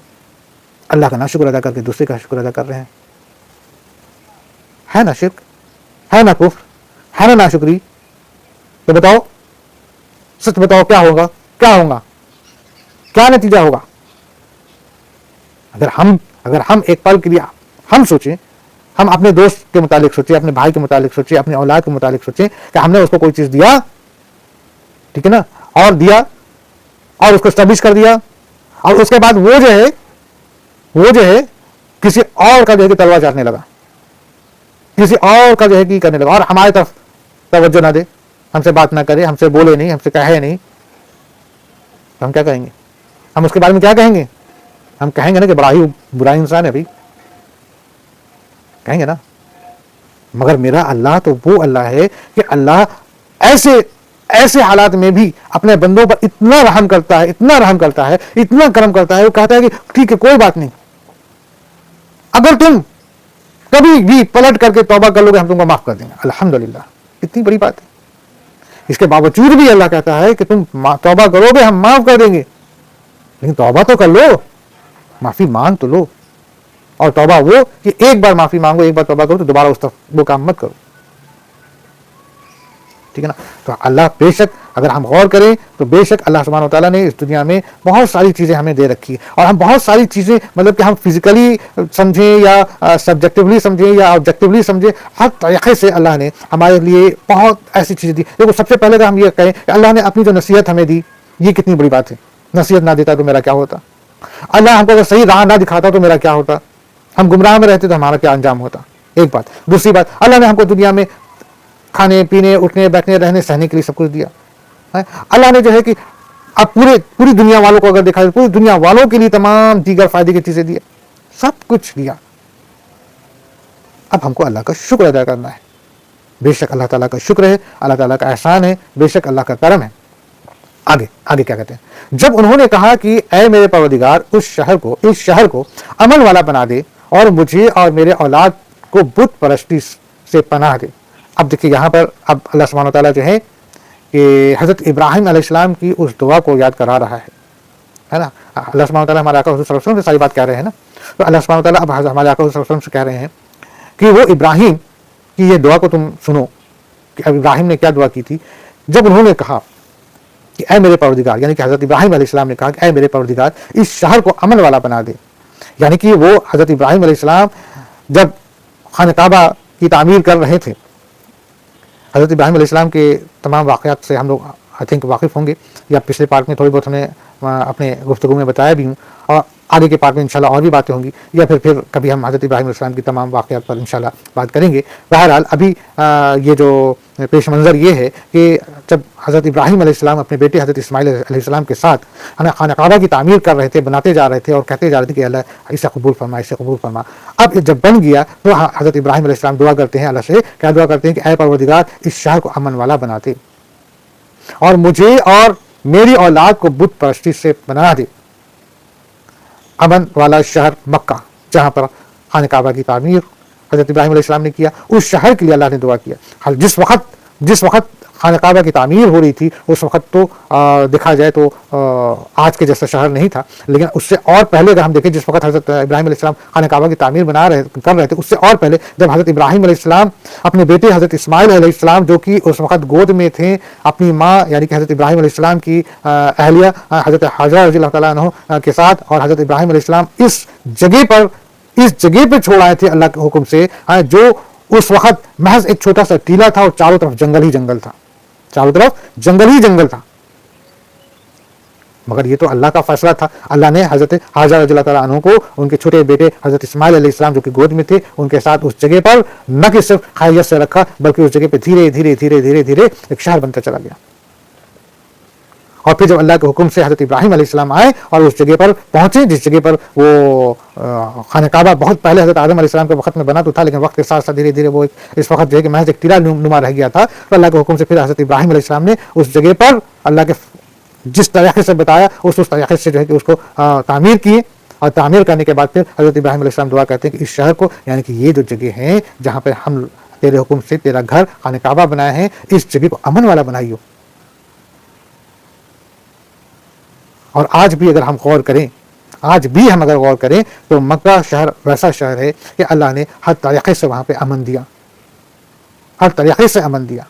اللہ کا نا شکر ادا کر کے دوسرے کا شکر ادا کر رہے ہیں. ہے نا شرک، ہے نا کفر، ہے نا ناشکری. تو بتاؤ، سچ بتاؤ کیا ہوگا، کیا نتیجہ ہوگا؟ اگر ہم ایک پل کے لیے ہم سوچیں، ہم اپنے دوست کے متعلق سوچیں، اپنے بھائی کے متعلق سوچیں، اپنے اولاد کے متعلق سوچیں کہ ہم نے اس کو کوئی چیز دیا، ٹھیک ہے نا، اور اس کو اسٹیبلش کر دیا، اور اس کے بعد وہ جو ہے کسی اور کا جو ہے کہ تلوار چاٹنے لگا، کسی اور کا جو ہے کہ کرنے لگا، اور ہماری طرف توجہ نہ دے، ہم سے بات نہ کرے، ہم سے بولے نہیں، ہم سے کہے نہیں، تو ہم کیا کہیں گے؟ ہم اس کے بارے میں کیا کہیں گے؟ ہم کہیں گے نا کہ بڑا ہی برا انسان ہے بھائی، کہیں گے نا. مگر میرا اللہ تو وہ اللہ ہے کہ اللہ ایسے حالات میں بھی اپنے بندوں پر اتنا رحم کرتا ہے، اتنا کرم کرتا ہے. وہ کہتا ہے کہ ٹھیک ہے کوئی بات نہیں، اگر تم کبھی بھی پلٹ کر کے توبہ کر لو گے ہم تم کو معاف کر دیں گے. الحمدللہ، اتنی بڑی بات ہے. اس کے باوجود بھی اللہ کہتا ہے کہ تم توبہ کرو گے ہم معاف کر دیں گے. لیکن توبہ تو کر لو، معافی مانگ تو لو. اور توبہ وہ کہ ایک بار معافی مانگو، ایک بار توبہ کرو تو دوبارہ اس وہ کام مت کرو. ٹھیک ہے نا. تو اللہ بے شک اگر ہم غور کریں تو بے شک اللہ سبحانہ و تعالیٰ نے اس دنیا میں بہت ساری چیزیں ہمیں دے رکھی ہے، اور ہم بہت ساری چیزیں مطلب کہ ہم فزیکلی سمجھیں یا سبجیکٹیولی سمجھیں یا آبجیکٹیولی سمجھیں، ہر طریقے سے اللہ نے ہمارے لیے بہت ایسی چیزیں دی. دیکھو سب سے پہلے اگر ہم یہ کہیں کہ اللہ نے اپنی جو نصیحت ہمیں دی، یہ کتنی بڑی بات ہے. نصیحت نہ دیتا تو میرا کیا ہوتا؟ اللہ ہم کو اگر صحیح راہ نہ دکھاتا تو میرا کیا ہوتا؟ ہم گمراہ میں رہتے تو ہمارا کیا انجام ہوتا؟ ایک بات. دوسری بات، اللہ نے ہم کو دنیا میں کھانے پینے اٹھنے بیٹھنے رہنے سہنے کے لیے سب کچھ دیا. اللہ نے جو ہے کہ اب پوری دنیا والوں کو اگر دیکھا جائے، پوری دنیا والوں کے لیے تمام دیگر فائدے کی چیزیں دیا، سب کچھ دیا. اب ہم کو اللہ کا شکر ادا کرنا ہے. بے شک اللہ تعالیٰ کا شکر ہے، اللہ تعالیٰ کا احسان ہے، بے شک اللہ کا کرم ہے. آگے کیا کہتے ہیں؟ جب انہوں نے کہا کہ اے میرے پروردگار اس شہر کو امن والا بنا دے اور مجھے اور میرے اولاد کو بت پرستی سے پناہ دے. اب دیکھیے یہاں پر اب اللہ سبحانہ وتعالیٰ جو ہے کہ حضرت ابراہیم علیہ السلام کی اس دعا کو یاد کرا رہا ہے نا. اللہ سبحانہ وتعالیٰ ہمارے آقا حضور صلی اللہ علیہ وسلم سے ساری بات کہہ رہے ہیں نا. تو اللہ سبحانہ وتعالیٰ اب ہمارے آقا حضور صلی اللہ علیہ وسلم سے کہہ رہے ہیں کہ وہ ابراہیم کی یہ دعا کو تم سنو کہ ابراہیم نے کیا دعا کی تھی. جب انہوں نے کہا کہ اے میرے پروردگار، یعنی کہ حضرت ابراہیم علیہ السلام نے کہا کہ اے میرے پروردگار اس شہر کو امن والا بنا دے. یعنی کہ وہ حضرت ابراہیم علیہ السلام جب خانہ کعبہ کی تعمیر کر رہے تھے، حضرت ابراہیم علیہ السلام کے تمام واقعات سے ہم لوگ آئی تھنک واقف ہوں گے، یا پچھلے پارٹ میں تھوڑی بہت ہم نے اپنے گفتگو میں بتایا بھی ہوں، اور آگے کے پارٹ میں انشاءاللہ اور بھی باتیں ہوں گی، یا پھر کبھی ہم حضرت ابراہیم علیہ السلام کی تمام واقعات پر انشاءاللہ بات کریں گے. بہرحال ابھی یہ جو پیش منظر یہ ہے کہ جب حضرت ابراہیم علیہ السلام اپنے بیٹے حضرت اسماعیل علیہ السلام کے ساتھ خانہ کعبہ کی تعمیر کر رہے تھے، بناتے جا رہے تھے اور کہتے جا رہے تھے کہ اللہ اسے قبول فرما، اسے قبول فرما. اب جب بن گیا تو حضرت ابراہیم علیہ السلام دعا کرتے ہیں اللہ سے، کیا دعا کرتے ہیں کہ اے پروردگار اس شہر کو امن والا بناتے اور مجھے اور میری اولاد کو بت پرستی سے بنا دے. امن والا شہر مکہ جہاں پر خانہ کعبہ کی تعمیر حضرت ابراہیم علیہ السلام نے کیا، اس شہر کے لیے اللہ نے دعا کیا. جس وقت خانہ کعبہ کی تعمیر ہو رہی تھی اس وقت تو دیکھا جائے تو آج کے جیسا شہر نہیں تھا، لیکن اس سے اور پہلے اگر ہم دیکھیں جس وقت حضرت ابراہیم علیہ السلام خانہ کعبہ کی تعمیر کر رہے تھے، اس سے اور پہلے جب حضرت ابراہیم علیہ السلام اپنے بیٹے حضرت اسماعیل علیہ السلام جو کہ اس وقت گود میں تھے، اپنی ماں یعنی کہ حضرت ابراہیم علیہ السلام کی اہلیہ حضرت حاجرہ رضی اللہ تعالیٰ عنہ کے ساتھ، اور حضرت ابراہیم علیہ السلام اس جگہ پر چھوڑ آئے تھے اللہ کے حکم سے، جو اس وقت محض ایک چھوٹا سا ٹیلا تھا اور چاروں طرف جنگل ہی جنگل تھا، چاروں طرف جنگل ہی جنگل تھا. مگر یہ تو اللہ کا فیصلہ تھا. اللہ نے حضرت حاجرہ رضی اللہ تعالیٰ عنہ کو ان کے چھوٹے بیٹے حضرت اسماعیل علیہ السلام جو کہ گود میں تھے ان کے ساتھ اس جگہ پر نہ کہ صرف خیریت سے رکھا، بلکہ اس جگہ پہ دھیرے دھیرے دھیرے دھیرے دھیرے ایک شہر بنتا چلا گیا. اور پھر جب اللہ کے حکم سے حضرت ابراہیم علیہ السلام آئے اور اس جگہ پر پہنچے جس جگہ پر وہ خانہ کعبہ بہت پہلے حضرت آدم علیہ السلام کے وقت میں بنا تو تھا، لیکن وقت کے ساتھ ساتھ دھیرے دھیرے وہ اس وقت جو ہے کہ محض ایک ٹیلا نما رہ گیا تھا. تو اللہ کے حکم سے پھر حضرت ابراہیم علیہ السلام نے اس جگہ پر اللہ کے جس طریقے سے بتایا اس طریقے سے جو ہے کہ اس کو تعمیر کیے، اور تعمیر کرنے کے بعد پھر حضرت ابراہیم علیہ السلام دعا کرتے ہیں کہ اس شہر کو، یعنی کہ یہ جو جگہ ہیں جہاں پہ ہم تیرے حکم سے تیرا گھر خانہ کعبہ بنائے ہیں، اس جگہ کو امن والا بنائیو. اور آج بھی اگر ہم غور کریں تو مکہ شہر ویسا شہر ہے کہ اللہ نے ہر طریقے سے وہاں پہ امن دیا، ہر طریقے سے امن دیا،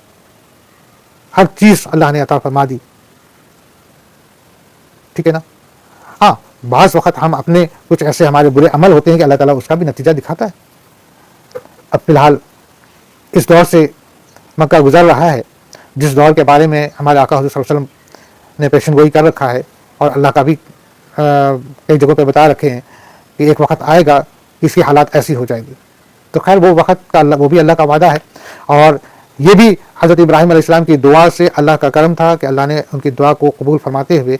ہر چیز اللہ نے عطا فرما دی. ٹھیک ہے نا؟ ہاں، بعض وقت ہم اپنے کچھ ایسے ہمارے برے عمل ہوتے ہیں کہ اللہ تعالیٰ اس کا بھی نتیجہ دکھاتا ہے. اب فی الحال اس دور سے مکہ گزر رہا ہے جس دور کے بارے میں ہمارے آقا حضور صلی اللہ علیہ وسلم نے پیشن گوئی کر رکھا ہے، اور اللہ کا بھی کئی جگہوں پہ بتا رکھے ہیں کہ ایک وقت آئے گا کہ اس کی حالات ایسی ہو جائیں گی. تو خیر وہ وقت کا وہ بھی اللہ کا وعدہ ہے، اور یہ بھی حضرت ابراہیم علیہ السلام کی دعا سے اللہ کا کرم تھا کہ اللہ نے ان کی دعا کو قبول فرماتے ہوئے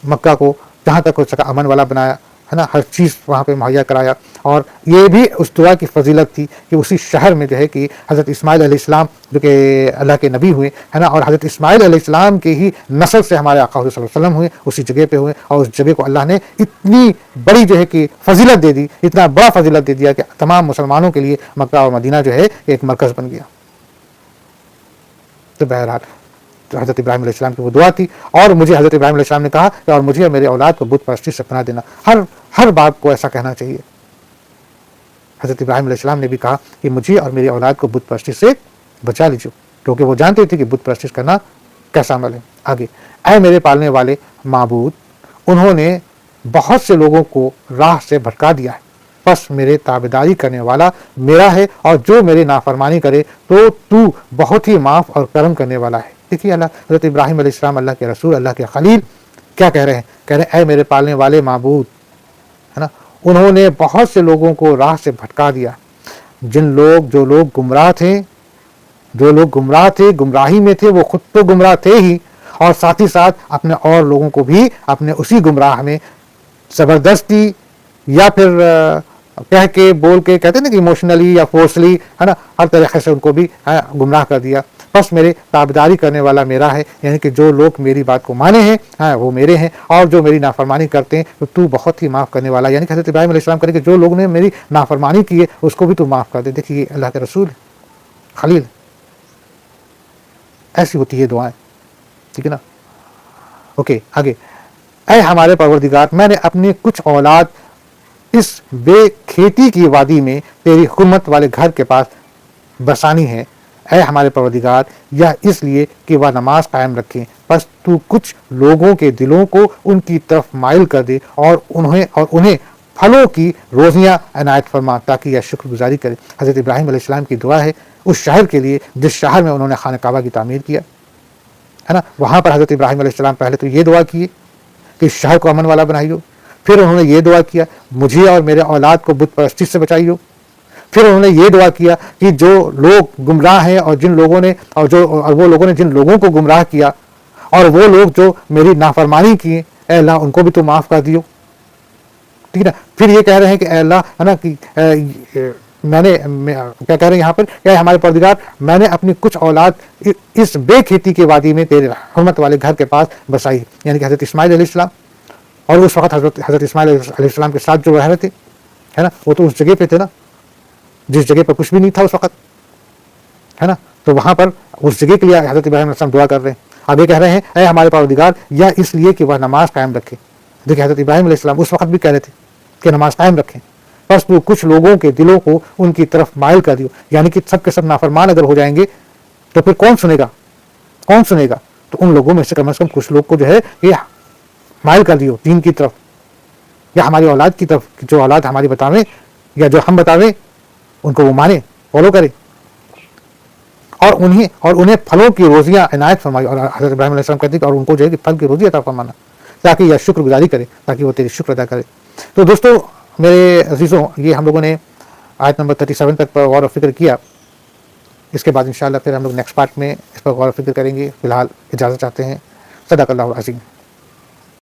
مکہ کو جہاں تک ہو سکا امن والا بنایا ہے نا، ہر چیز وہاں پہ مہیا کرایا. اور یہ بھی اس دعا کی فضیلت تھی کہ اسی شہر میں جو ہے کہ حضرت اسماعیل علیہ السلام جو کہ اللہ کے نبی ہوئے ہے نا، اور حضرت اسماعیل علیہ السلام کے ہی نسل سے ہمارے آقا حضور صلی اللہ علیہ وسلم ہوئے، اسی جگہ پہ ہوئے. اور اس جگہ کو اللہ نے اتنی بڑی جو ہے کہ فضیلت دے دی، اتنا بڑا فضیلت دے دیا کہ تمام مسلمانوں کے لیے مکہ اور مدینہ جو ہے ایک مرکز بن گیا. تو بہرحال تو حضرت ابراہیم علیہ السلام کی وہ دعا تھی. اور مجھے حضرت ابراہیم علیہ السلام نے کہا کہ اور مجھے اور میرے اولاد کو بت پرستی سے پناہ دینا. ہر باپ کو ایسا کہنا چاہیے. حضرت ابراہیم علیہ السلام نے بھی کہا کہ مجھے اور میری اولاد کو بت پرستی سے بچا لیجیے، کیونکہ وہ جانتے تھے کہ بت پرستی کرنا کیسا عمل ہے. آگے، اے میرے پالنے والے معبود، انہوں نے بہت سے لوگوں کو راہ سے بھٹکا دیا ہے، بس میرے تابعداری کرنے والا میرا ہے، اور جو میرے نافرمانی کرے تو بہت ہی معاف اور کرم کرنے والا ہے. دیکھیے حضرت ابراہیم علیہ السلام اللہ کے رسول، اللہ کے خلیل کیا کہہ رہے ہیں؟ کہہ رہے ہیں اے میرے پالنے والے معبود، ہے نا، انہوں نے بہت سے لوگوں کو راہ سے بھٹکا دیا. جو لوگ گمراہ تھے، گمراہی میں تھے، وہ خود تو گمراہ تھے ہی، اور ساتھ ہی ساتھ اپنے اور لوگوں کو بھی اپنے اسی گمراہ میں زبردستی یا پھر کہہ کے بول کے کہتے ہیں نا کہ ایموشنلی یا فورسلی ہے نا، ہر طریقے سے ان کو بھی گمراہ کر دیا. بس میرے تابعداری کرنے والا میرا ہے، یعنی کہ جو لوگ میری بات کو مانے ہیں وہ میرے ہیں، اور جو میری نافرمانی کرتے ہیں تو بہت ہی معاف کرنے والا. یعنی کہ حضرت ابراہیم علیہ السلام کریں کہ جو لوگوں نے میری نافرمانی کی ہے اس کو بھی تو معاف کر دے. دیکھیے اللہ کے رسول خلیل، ایسی ہوتی ہے دعائیں. ٹھیک ہے نا؟ اوکے، آگے، اے ہمارے پروردگار، میں نے اپنی کچھ اولاد اس بے کھیتی کی وادی میں تیری حکومت والے گھر کے پاس بسانی ہے. اے ہمارے پروردگار یہ اس لیے کہ وہ نماز قائم رکھیں، بس تو کچھ لوگوں کے دلوں کو ان کی طرف مائل کر دے اور انہیں پھلوں کی روزیاں عنایت فرما تاکہ یہ شکر گزاری کرے۔ حضرت ابراہیم علیہ السلام کی دعا ہے اس شہر کے لیے جس شہر میں انہوں نے خانہ کعبہ کی تعمیر کیا ہے نا، وہاں پر حضرت ابراہیم علیہ السلام پہلے تو یہ دعا کیے کہ اس شہر کو امن والا بنائیو، پھر انہوں نے یہ دعا کیا مجھے اور میرے اولاد کو بت پرستی سے بچائیو، پھر انہوں نے یہ دعا کیا کہ جو لوگ گمراہ ہیں اور وہ لوگوں نے جن لوگوں کو گمراہ کیا اور وہ لوگ جو میری نافرمانی کیے، اے اللہ ان کو بھی تو معاف کر دیو، ٹھیک ہے نا۔ پھر یہ کہہ رہے ہیں کہ اے اللہ ہے نا کہ کیا کہہ رہے ہیں یہاں پر کہ ہمارے پروردگار میں نے اپنی کچھ اولاد اس بے کھیتی کے وادی میں تیرے حرمت والے گھر کے پاس بسائی، یعنی کہ حضرت اسماعیل علیہ السلام، اور اس وقت حضرت اسماعیل علیہ السلام کے ساتھ جو رہ رہے تھے ہے نا، وہ تو اس جگہ پہ تھے نا جس جگہ پر کچھ بھی نہیں تھا اس وقت ہے نا، تو وہاں پر اس جگہ کے لیے حضرت ابراہیم علیہ السلام دعا کر رہے ہیں۔ آگے کہہ رہے ہیں اے ہمارے پروردگار یا اس لیے کہ وہ نماز قائم رکھے۔ دیکھیں حضرت ابراہیم علیہ السلام اس وقت بھی کہہ رہے تھے کہ نماز قائم رکھیں، بس تو کچھ لوگوں کے دلوں کو ان کی طرف مائل کر دیو، یعنی کہ سب کے سب نافرمان اگر ہو جائیں گے تو پھر کون سنے گا، کون سنے گا؟ تو ان لوگوں میں سے کم کچھ لوگ کو جو ہے یہ مائل کر دیو دین کی طرف، یا ہماری اولاد کی طرف، جو اولاد ہماری بتاویں یا جو ہم بتاویں ان کو وہ مانے، فالو کرے، اور انہیں پھلوں کی روزیاں عنایت فرمائی۔ اور حضرت ابراہیم علیہ السلام کہتے ہیں کہ اور ان کو جو ہے کہ پھل کی روزی عطا فرمانا تاکہ یہ شکر گزاری کرے، تاکہ وہ تیری شکر ادا کرے۔ تو دوستو میرے عزیزوں، یہ ہم لوگوں نے آیت نمبر 37 تک پر غور و فکر کیا۔ اس کے بعد انشاءاللہ پھر ہم لوگ نیکسٹ پارٹ میں اس پر غور و فکر کریں گے۔ فی الحال اجازت چاہتے ہیں۔ صدق اللہ العظیم۔